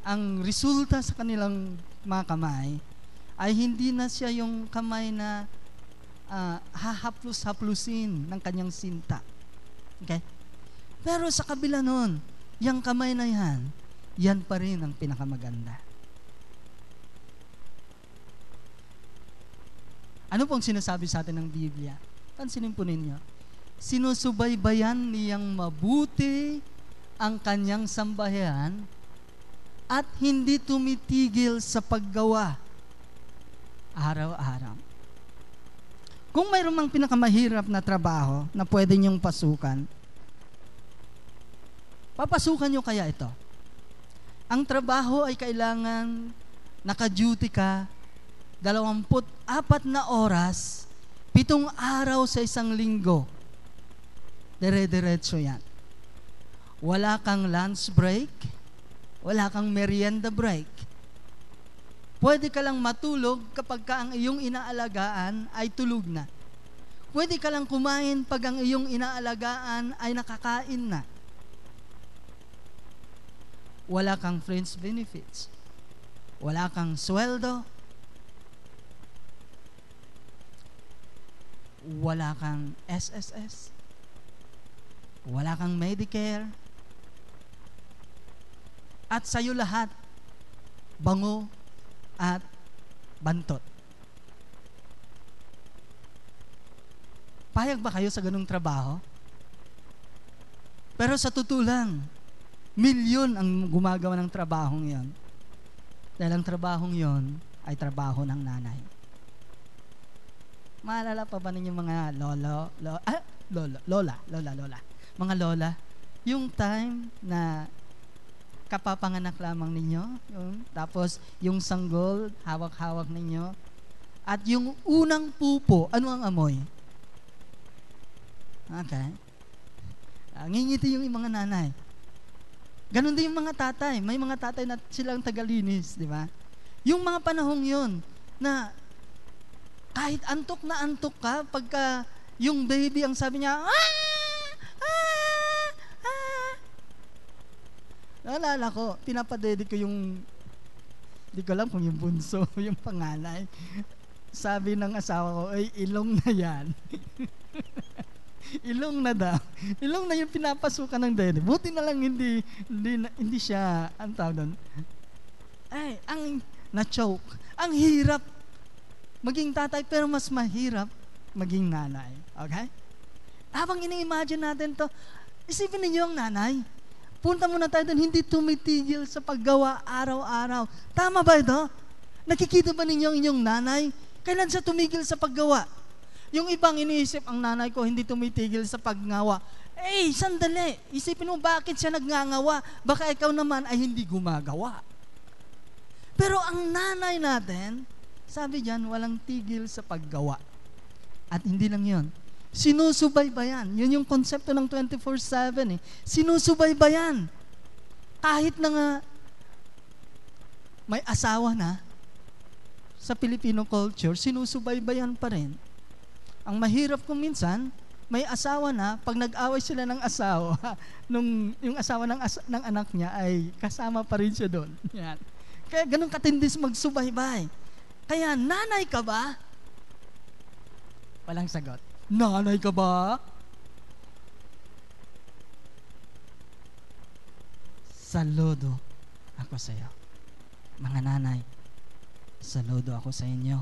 ang resulta sa kanilang mga kamay ay hindi na siya yung kamay na hahaplos-haplusin ng kanyang sinta. Okay? Pero sa kabila nun, yung kamay na yan pa rin ang pinakamaganda. Ano pong sinasabi sa atin ng Biblia? Pansinin po ninyo. Sinusubaybayan niyang mabuti ang kanyang sambahayan at hindi tumitigil sa paggawa araw-araw. Kung mayroon mang pinakamahirap na trabaho na pwede niyong pasukan, papasukan niyo kaya ito. Ang trabaho ay kailangan naka-duty ka 24 na oras, 7 araw sa isang linggo. Dire-diretso yan. Wala kang lunch break, wala kang merienda break. Pwede ka lang matulog kapag ang iyong inaalagaan ay tulog na. Pwede ka lang kumain pag ang iyong inaalagaan ay nakakain na. Wala kang friends benefits. Wala kang sweldo. Wala kang SSS. Wala kang Medicare. At sa'yo lahat, bango at bantot. Payag ba kayo sa ganung trabaho? Pero sa totoo lang, milyon ang gumagawa ng trabahong yon. Dahil ang trabahong yon ay trabaho ng nanay. Maalala pa ba ninyo mga lola? Mga lola, yung time na kapapanganak lamang ninyo, tapos yung sanggol, hawak-hawak ninyo, at yung unang pupo, ano ang amoy? Okay. Ngingiti yung mga nanay. Ganon din yung mga tatay. May mga tatay na silang tagalinis, di ba? Yung mga panahong yun, na kahit antok na antok ka, pagka yung baby ang sabi niya, naalala ko, pinapadedicate ko yung, di ko alam kung yung bunso, yung panganay. Sabi ng asawa ko, ay ilong na yan. Ilong na daw. Ilong na yung pinapasukan ng dede. Buti na lang hindi siya, ang tawag doon, ay, ang na-choke. Ang hirap maging tatay, pero mas mahirap maging nanay. Okay? Habang ini-imagine natin to, isipin ninyo ang nanay. Punta muna tayo doon, hindi tumitigil sa paggawa araw-araw. Tama ba ito? Nakikita ba ninyo ang inyong nanay? Kailan siya tumigil sa paggawa? Yung ibang iniisip, ang nanay ko hindi tumitigil sa paggawa. Sandali. Isipin mo, bakit siya nagngangawa? Baka ikaw naman ay hindi gumagawa. Pero ang nanay natin, sabi diyan, walang tigil sa paggawa. At hindi lang yon. Sinusubaybayan. Yun yung konsepto ng 24/7 eh. Sinusubaybayan. Kahit na nga may asawa na, sa Filipino culture, sinusubaybayan pa rin. Ang mahirap kung minsan, may asawa na, pag nag-away sila ng asawa, yung asawa ng anak niya ay kasama pa rin siya doon. Yan. Kaya ganun katindis magsubaybay. Kaya, nanay ka ba? Walang sagot. Nanay ka ba? Saludo ako sa iyo. Mga nanay, saludo ako sa inyo.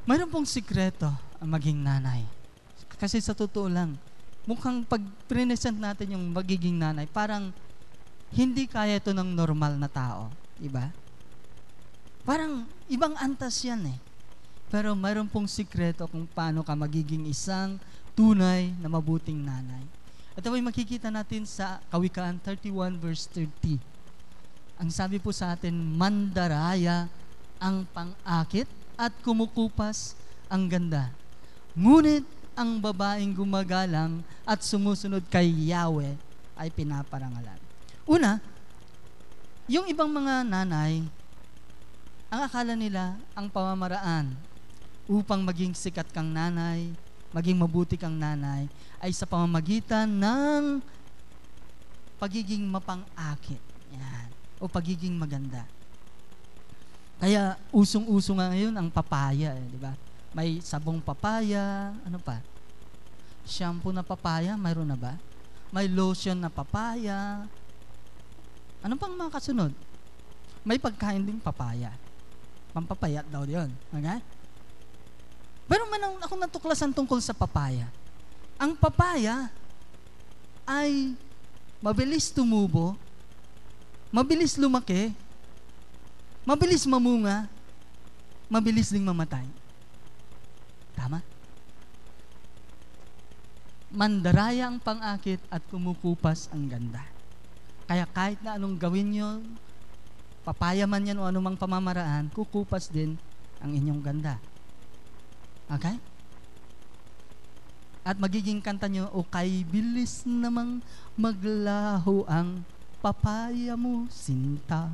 Mayroon pong sikreto ang maging nanay. Kasi sa totoo lang, mukhang pag present natin yung magiging nanay, parang hindi kaya ito ng normal na tao. Diba? Parang ibang antas yan eh. Pero mayroon pong sikreto kung paano ka magiging isang tunay na mabuting nanay. At ito ay makikita natin sa Kawikaan 31 verse 30. Ang sabi po sa atin, mandaraya ang pang-akit at kumukupas ang ganda. Ngunit ang babaeng gumagalang at sumusunod kay Yahweh ay pinaparangalan. Una, yung ibang mga nanay, ang akala nila, ang pamamaraan upang maging sikat kang nanay, maging mabuti kang nanay, ay sa pamamagitan ng pagiging mapang-akit. Yan. o pagiging maganda. Kaya usong-uso nga ngayon ang papaya, di ba? May sabong papaya, ano pa? Shampoo na papaya, mayroon na ba? May lotion na papaya. Ano pang mga kasunod? May pagkain din papaya. Pampapayat daw yun. Okay? Pero ako natuklasan tungkol sa papaya. Ang papaya ay mabilis tumubo, mabilis lumaki, mabilis mamunga, mabilis ding mamatay. Tama? Mandaraya ang pang-akit at kumukupas ang ganda. Kaya kahit na anong gawin nyo, papaya man yan o anumang pamamaraan, kukupas din ang inyong ganda. Okay? At magiging kanta nyo, o kay bilis namang maglaho ang papaya mo, sinta.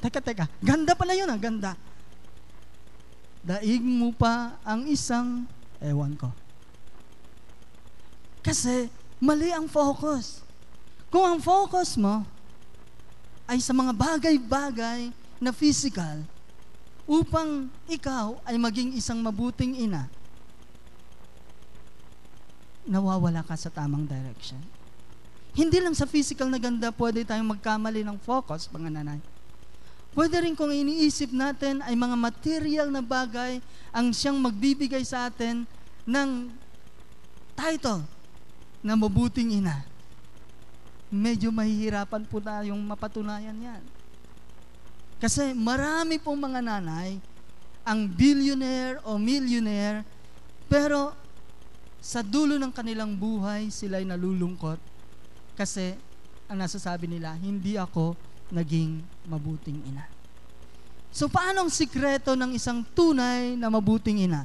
Teka. Ganda pala yun, ganda. Daig mo pa ang isang, ewan ko. Kasi, mali ang focus. Kung ang focus mo ay sa mga bagay-bagay na physical, upang ikaw ay maging isang mabuting ina, nawawala ka sa tamang direction. Hindi lang sa physical na ganda pwede tayong magkamali ng focus, mga nanay. Pwede rin kung iniisip natin ay mga material na bagay ang siyang magbibigay sa atin ng title na mabuting ina. Medyo mahihirapan po tayong mapatunayan yan. Kasi marami pong mga nanay ang billionaire o millionaire, pero sa dulo ng kanilang buhay sila'y nalulungkot kasi ang nasasabi nila, hindi ako naging mabuting ina. So paano ang sikreto ng isang tunay na mabuting ina?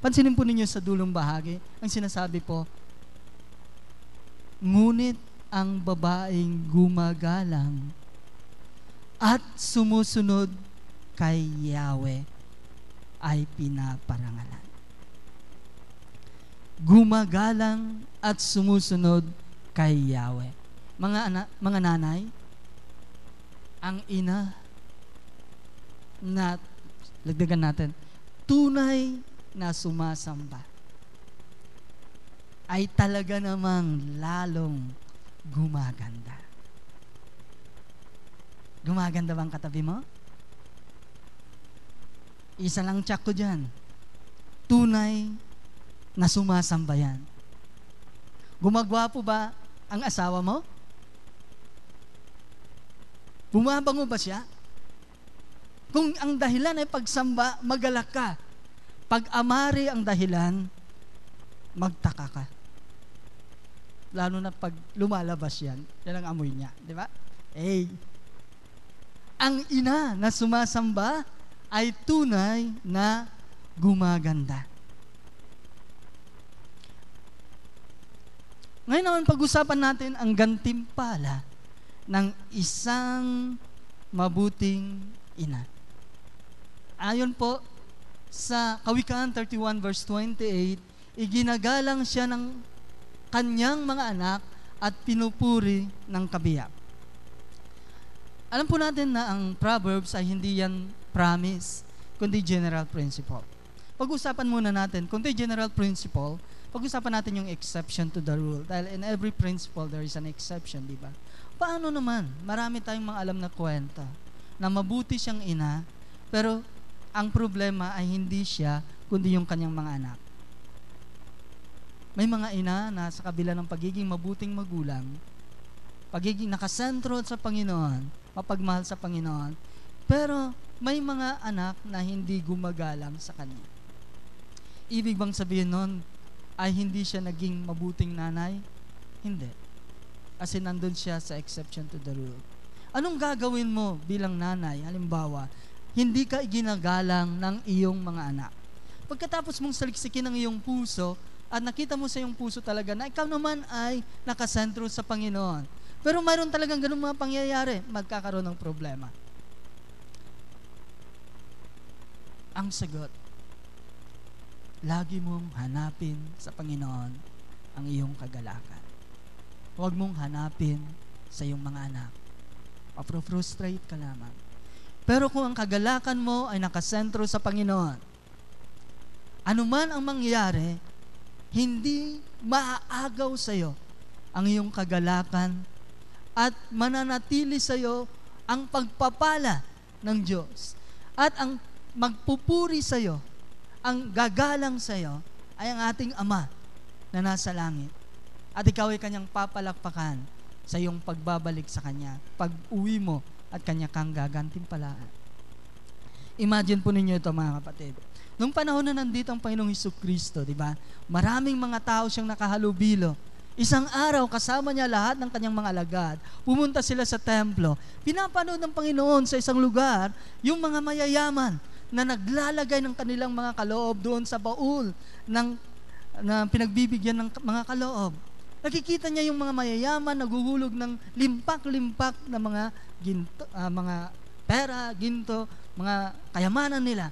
Pansinin po ninyo sa dulong bahagi, ang sinasabi po, ngunit ang babaeng gumagalang at sumusunod kay Yahweh ay pinaparangalan. Gumagalang at sumusunod kay Yahweh. Mga nanay, ang ina na, lagdagan natin, tunay na sumasamba ay talaga namang lalong gumaganda. Gumaganda bang katabi mo? Isa lang tsak ko dyan. Tunay na sumasamba yan. Gumagwapo ba ang asawa mo? Bumabango ba siya? Kung ang dahilan ay pagsamba, magalak ka. Pag amari ang dahilan, magtaka ka. Lalo na pag lumalabas yan, yan ang amoy niya. Di ba? Ang ina na sumasamba ay tunay na gumaganda. Ngayon naman pag-usapan natin ang gantimpala ng isang mabuting ina. Ayon po sa Kawikaan 31 verse 28, iginagalang siya ng kanyang mga anak at pinupuri ng kabiyak. Alam po natin na ang Proverbs ay hindi yan promise, kundi general principle. Pag-usapan muna natin, kundi general principle, pag-usapan natin yung exception to the rule. Dahil in every principle, there is an exception, di ba? Paano naman? Marami tayong mga alam na kwenta na mabuti siyang ina, pero ang problema ay hindi siya, kundi yung kanyang mga anak. May mga ina na sa kabila ng pagiging mabuting magulang, pagiging nakasentro sa Panginoon, mapagmahal sa Panginoon, pero may mga anak na hindi gumagalang sa Kanya. Ibig bang sabihin nun ay hindi siya naging mabuting nanay? Hindi. Kasi nandun siya sa exception to the rule. Anong gagawin mo bilang nanay? Halimbawa, hindi ka iginagalang ng iyong mga anak. Pagkatapos mong saliksikin ang iyong puso, at nakita mo sa iyong puso talaga na ikaw naman ay nakasentro sa Panginoon. Pero mayroon talagang ganung mga pangyayari, magkakaroon ng problema. Ang sagot, lagi mong hanapin sa Panginoon ang iyong kagalakan. Huwag mong hanapin sa iyong mga anak. Mapro-frustrate ka lamang. Pero kung ang kagalakan mo ay nakasentro sa Panginoon, anuman ang mangyari, hindi maaagaw sa iyo ang iyong kagalakan at mananatili sa iyo ang pagpapala ng Diyos. At ang magpupuri sa iyo, ang gagalang sa iyo, ay ang ating Ama na nasa langit. At ikaw ay kanyang papalakpakan sa iyong pagbabalik sa Kanya, pag-uwi mo at Kanya kang gagantimpalaan. Imagine po ninyo ito, mga kapatid. Nung panahon na nandito ang Panginoong Hesukristo, di ba? Maraming mga tao siyang nakahalubilo. Isang araw, kasama niya lahat ng kanyang mga alagad. Pumunta sila sa templo. Pinapanood ng Panginoon sa isang lugar yung mga mayayaman na naglalagay ng kanilang mga kaloob doon sa baul na pinagbibigyan ng mga kaloob. Nakikita niya yung mga mayayaman naguhulog ng limpak-limpak na mga ginto, mga pera, ginto, mga kayamanan nila.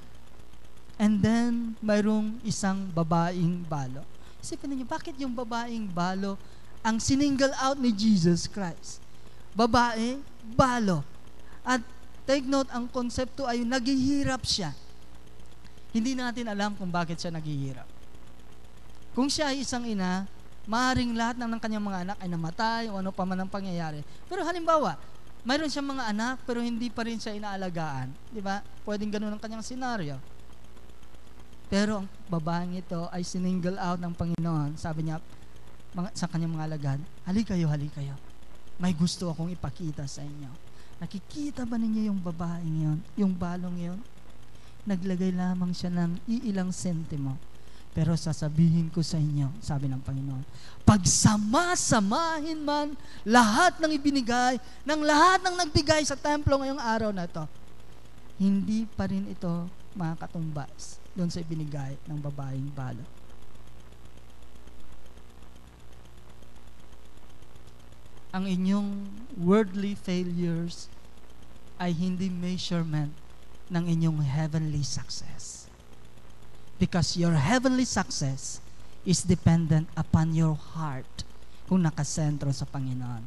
And then, mayroong isang babaeng balo. Isipin niyo, bakit yung babaeng balo ang sininggle out ni Jesus Christ? Babae, balo. At take note, ang konsepto ay naghihirap siya. Hindi natin alam kung bakit siya naghihirap. Kung siya ay isang ina, maaaring lahat ng kanyang mga anak ay namatay o ano pa man ang pangyayari. Pero halimbawa, mayroon siyang mga anak pero hindi pa rin siya inaalagaan. Di ba? Pwedeng ganun ang kanyang senaryo. Pero ang babaeng ito ay sininggle out ng Panginoon. Sabi niya sa kanyang mga alagad, hali kayo. May gusto akong ipakita sa inyo. Nakikita ba ninyo yung babaeng yon, yung balong yon? Naglagay lamang siya ng iilang sentimo. Pero sasabihin ko sa inyo, sabi ng Panginoon, pagsama-samahin man lahat ng ibinigay, ng lahat ng nagbigay sa templo ngayong araw na ito, hindi pa rin ito makakatumbas doon sa ibinigay ng babaeng balo. Ang inyong worldly failures ay hindi measurement ng inyong heavenly success. Because your heavenly success is dependent upon your heart kung nakasentro sa Panginoon.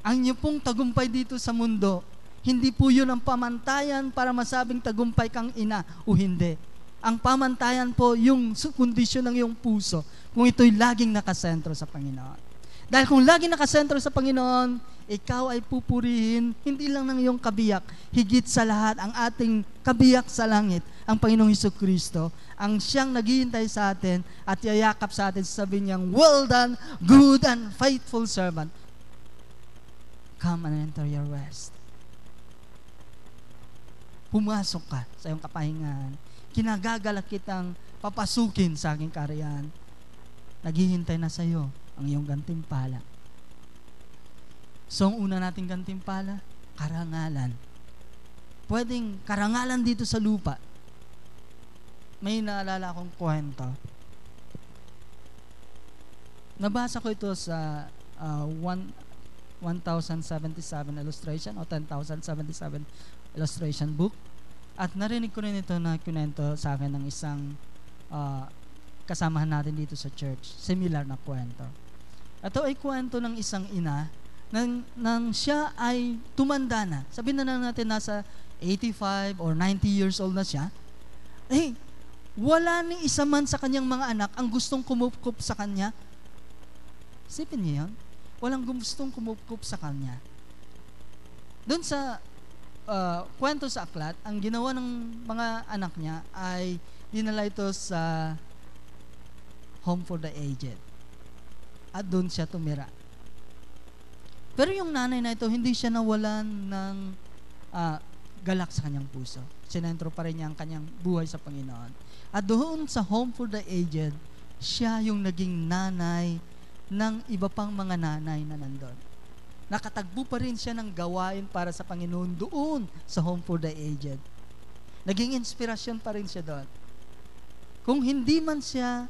Ang inyo pong tagumpay dito sa mundo, hindi po yun ang pamantayan para masabing tagumpay kang ina o hindi. Ang pamantayan po yung kondisyon ng iyong puso kung ito'y laging nakasentro sa Panginoon. Dahil kung laging nakasentro sa Panginoon, ikaw ay pupurihin, hindi lang ng iyong kabiyak, higit sa lahat, ang ating kabiyak sa langit, ang Panginoong Hesukristo, ang siyang naghihintay sa atin at yayakap sa atin, sabi niyang, well done, good and faithful servant. Come and enter your rest. Pumasok ka sa iyong kapahingahan. Kinagagalak kitang papasukin sa aking kaharian. Naghihintay na sa iyo ang iyong gantimpala. So, ang una nating gantimpala, karangalan. Pwedeng karangalan dito sa lupa. May naalala akong kwento. Nabasa ko ito sa 1077 illustration o 10,077 illustration book. At narinig ko rin ito na kunento sa akin ng isang kasamahan natin dito sa church. Similar na kwento. Ito ay kwento ng isang ina nang siya ay tumanda na. Sabihin na natin nasa 85 or 90 years old na siya. Wala ni isa man sa kanyang mga anak ang gustong kumupkup sa kanya. Isipin niyo yun? Walang gustong kumupkup sa kanya. Doon sa kwento sa aklat, ang ginawa ng mga anak niya ay dinala ito sa home for the aged. At doon siya tumira. Pero yung nanay na ito, hindi siya nawalan ng galak sa kanyang puso. Sinentro pa rin niya ang kanyang buhay sa Panginoon. At doon sa home for the aged, siya yung naging nanay ng iba pang mga nanay na nandun. Nakatagbo pa rin siya ng gawain para sa Panginoon doon sa home for the aged. Naging inspirasyon pa rin siya doon. Kung hindi man siya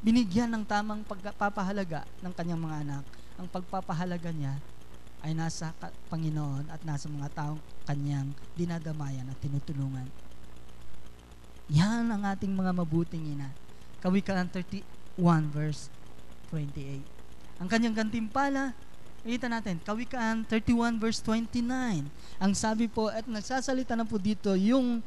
binigyan ng tamang pagpapahalaga ng kanyang mga anak, ang pagpapahalaga niya ay nasa Panginoon at nasa mga taong kanyang dinadamayan at tinutulungan. Yan ang ating mga mabuting ina. Kawikaan 31 verse 28. Ang kanyang gantimpala, nakita natin, Kawikaan 31 verse 29. Ang sabi po, at nagsasalita na po dito yung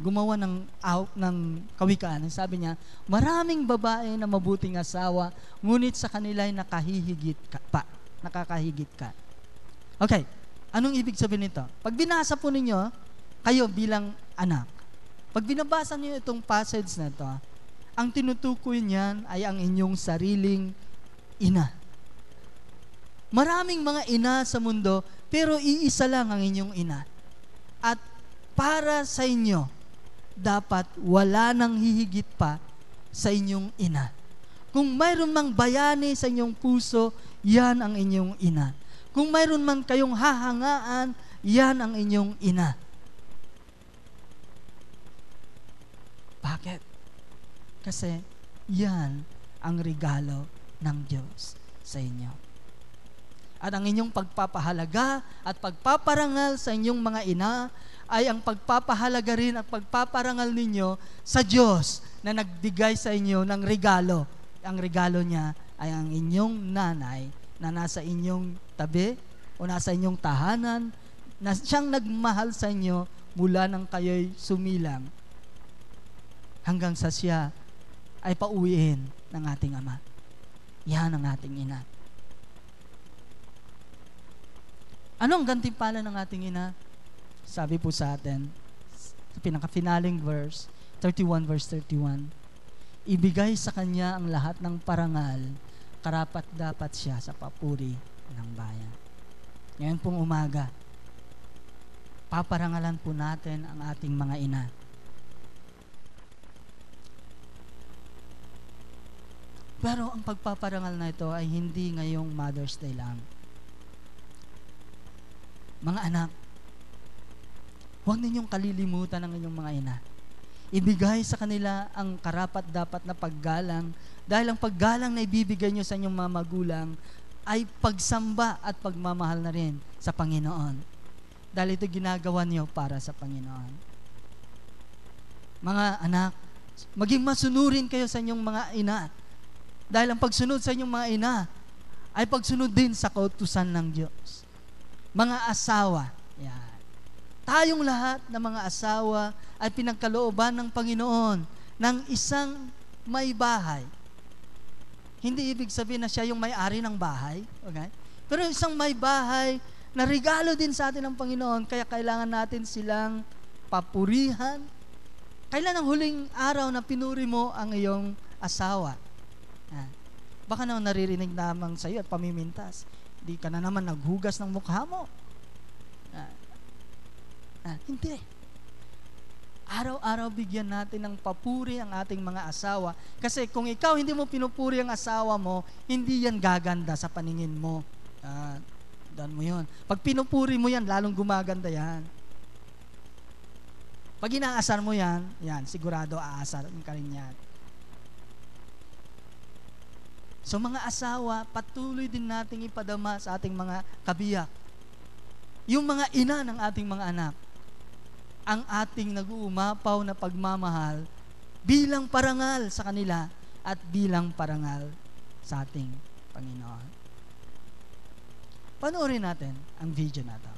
gumawa ng kawikaan. Ang sabi niya, maraming babae na mabuting asawa, ngunit sa kanila ay nakakahigit ka. Okay, anong ibig sabihin nito? Pag binasa po ninyo, kayo bilang anak, pag binabasa niyo itong passage na ito, ang tinutukoy niyan ay ang inyong sariling ina. Maraming mga ina sa mundo, pero iisa lang ang inyong ina. At para sa inyo, dapat wala nang hihigit pa sa inyong ina. Kung mayroon mang bayani sa inyong puso, yan ang inyong ina. Kung mayroon man kayong hahangaan, yan ang inyong ina. Bakit? Kasi yan ang regalo ng Diyos sa inyo. At ang inyong pagpapahalaga at pagpaparangal sa inyong mga ina ay ang pagpapahalaga rin at pagpaparangal ninyo sa Diyos na nagbigay sa inyo ng regalo. Ang regalo niya ay ang inyong nanay na nasa inyong tabi o nasa inyong tahanan, na siyang nagmahal sa inyo mula nang kayo'y sumilang hanggang sa siya ay pauwiin ng ating Ama. Yan ang ating ina. Ano ang gantimpala ng ating ina? Sabi po sa atin, sa pinaka-finaling verse, 31 verse 31, ibigay sa kanya ang lahat ng parangal, karapat dapat siya sa papuri ng bayan. Ngayon pong umaga, paparangalan po natin ang ating mga ina. Pero ang pagpaparangal na ito ay hindi ngayong Mother's Day lang. Mga anak, huwag ninyong kalilimutan ang inyong mga ina. Ibigay sa kanila ang karapat-dapat na paggalang dahil ang paggalang na ibibigay nyo sa inyong mga magulang ay pagsamba at pagmamahal na rin sa Panginoon. Dahil ito ginagawa niyo para sa Panginoon. Mga anak, maging masunurin kayo sa inyong mga ina. Dahil ang pagsunod sa inyong mga ina ay pagsunod din sa kautusan ng Diyos. Mga asawa, yan. Tayong lahat na mga asawa ay pinagkalooban ng Panginoon ng isang may bahay. Hindi ibig sabihin na siya yung may-ari ng bahay, okay? Pero isang may bahay na regalo din sa atin ng Panginoon, kaya kailangan natin silang papurihan. Kailan ang huling araw na pinuri mo ang iyong asawa? Baka naman naririnig naman sa iyo at pamimintas. Di ka na naman naghugas ng mukha mo. Hindi. Araw-araw bigyan natin ng papuri ang ating mga asawa. Kasi kung ikaw hindi mo pinupuri ang asawa mo, hindi yan gaganda sa paningin mo. Dan mo yun. Pag pinupuri mo yan, lalong gumaganda yan. Pag inaasar mo yan, sigurado aasar ka rin yan. So mga asawa, patuloy din nating ipadama sa ating mga kabiyak. Yung mga ina ng ating mga anak, ang ating nag-uumapaw na pagmamahal bilang parangal sa kanila at bilang parangal sa ating Panginoon. Panoorin natin ang video na ito.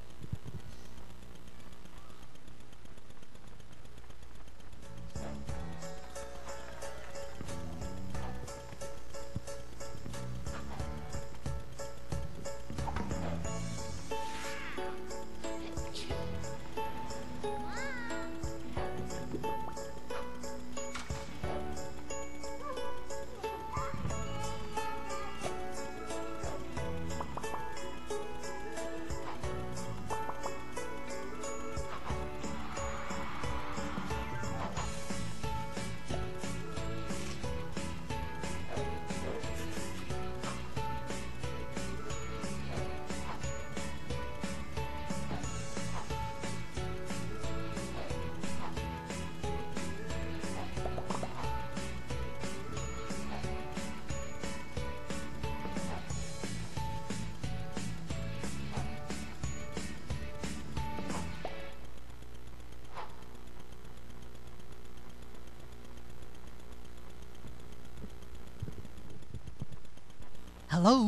Hello?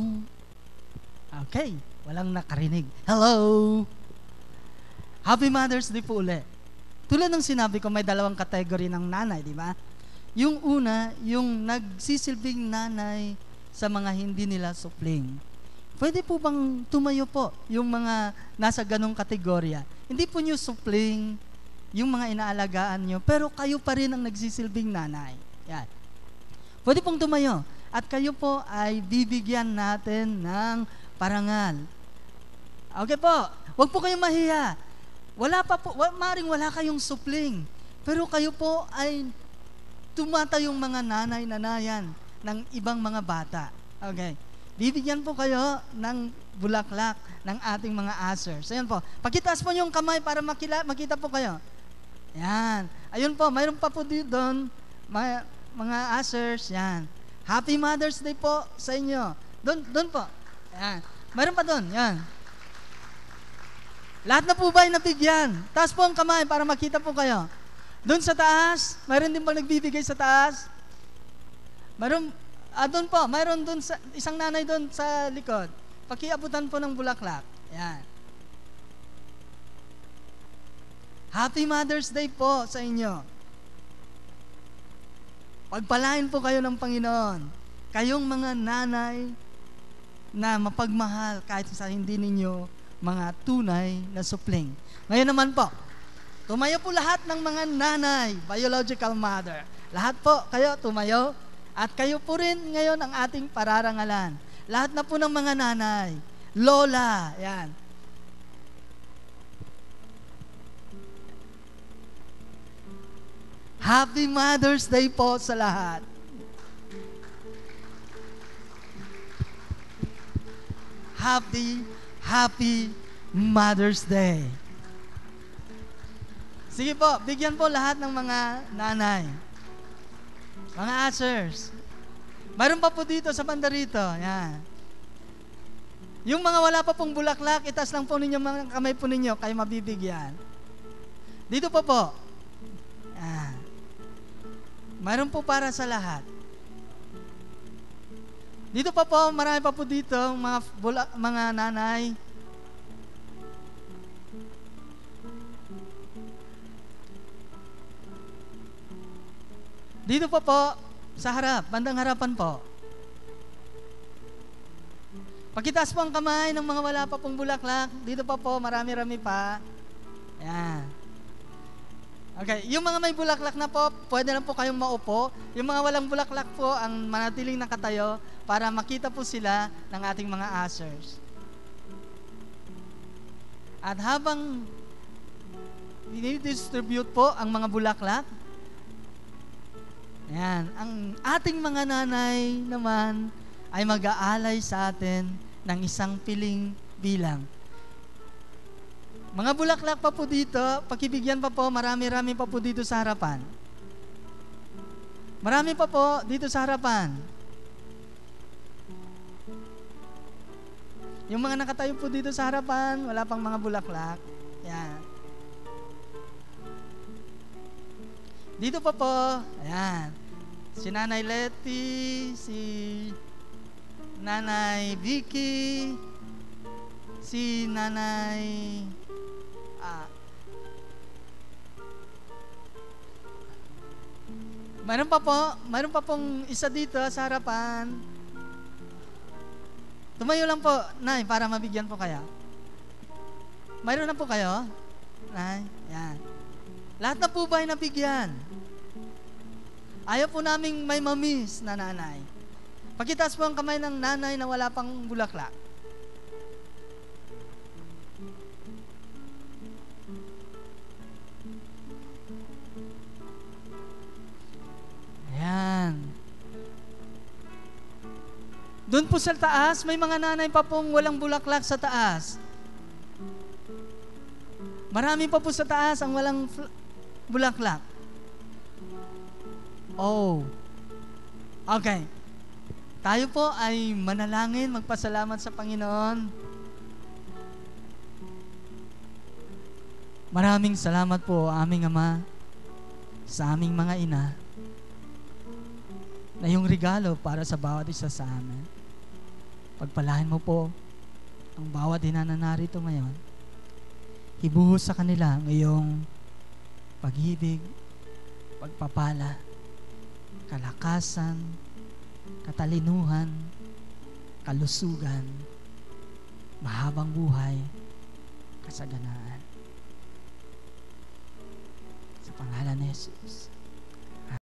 Okay, walang nakarinig. Hello? Happy Mother's Day po ulit. Tulad ng sinabi ko, may dalawang category ng nanay, di ba? Yung una, yung nagsisilbing nanay sa mga hindi nila supling. Pwede po bang tumayo po yung mga nasa ganong kategorya? Hindi po nyo supling yung mga inaalagaan nyo, pero kayo pa rin ang nagsisilbing nanay. Yan. Pwede pong tumayo. At kayo po ay bibigyan natin ng parangal. Okay po, huwag po kayong mahiya. Wala pa po, maring wala kayong supling. Pero kayo po ay tumatayong mga nanay-nanayan ng ibang mga bata. Okay. Bibigyan po kayo ng bulaklak ng ating mga ushers. Ayan po. Pakitaas po yung kamay para makita po kayo. Yan. Ayun po, mayroon pa po dito doon, mga ushers. Yan. Happy Mother's Day po sa inyo. Doon po. Yan. Mayroon pa doon. Yan. Lahat na po ba ay nabigyan? Taas po ang kamay para makita po kayo. Doon sa taas, mayroon din ba nagbibigay sa taas? Mayroon, doon po, mayroon doon sa, isang nanay doon sa likod. Pakiabutan po ng bulaklak. Yan. Happy Mother's Day po sa inyo. Pagpalain po kayo ng Panginoon. Kayong mga nanay na mapagmahal kahit sa hindi ninyo mga tunay na supling. Ngayon naman po, tumayo po lahat ng mga nanay, biological mother. Lahat po kayo tumayo at kayo po rin ngayon ang ating pararangalan. Lahat na po ng mga nanay, lola, yan. Happy Mother's Day po sa lahat. Happy Mother's Day. Sige po, bigyan po lahat ng mga nanay. Mga ushers. Mayroon pa po dito sa banda rito. Yan. Yung mga wala pa pong bulaklak, itaas lang po ninyo mga kamay po ninyo, kayo mabibigyan. Dito po po. Yan. Mayroon po para sa lahat. Dito pa po, marami pa po dito, mga nanay. Dito pa po, sa harap, bandang harapan po. Pakitaas po ang kamay ng mga wala pa pong bulaklak. Dito pa po, marami-rami pa. Yan. Okay, yung mga may bulaklak na po, pwede na po kayong maupo. Yung mga walang bulaklak po, ang manatiling nakatayo para makita po sila ng ating mga ushers. At habang dinidistribute po ang mga bulaklak, yan, ang ating mga nanay naman ay mag-aalay sa atin ng isang piling bilang. Mga bulaklak pa po dito, pakibigyan pa po, marami-rami pa po dito sa harapan. Marami pa po dito sa harapan. Yung mga nakatayo po dito sa harapan, wala pang mga bulaklak. Yan. Dito pa po, ayan. Si Nanay Letty, si Nanay Vicky, si Nanay mayroon pa pong isa dito sa harapan. Tumayo lang po, Nay, para mabigyan po kaya. Mayroon na po kayo? Nay, yan. Lahat na po ba ay nabigyan? Ayaw po naming may mamiss na nanay. Pakitaas po ang kamay ng nanay na wala pang bulaklak. Ayan. Doon po sa taas, may mga nanay pa pong walang bulaklak sa taas. Marami pa po sa taas ang walang bulaklak. Oh. Okay. Tayo po ay manalangin, magpasalamat sa Panginoon. Maraming salamat po, aming Ama, sa aming mga ina, na yung regalo para sa bawat isa sa amin. Pagpalain mo po ang bawat na narito ngayon. Ibuhos sa kanila ang iyong pag-ibig, pagpapala, kalakasan, katalinuhan, kalusugan, mahabang buhay, kasaganaan. Sa pangalan ni Jesus.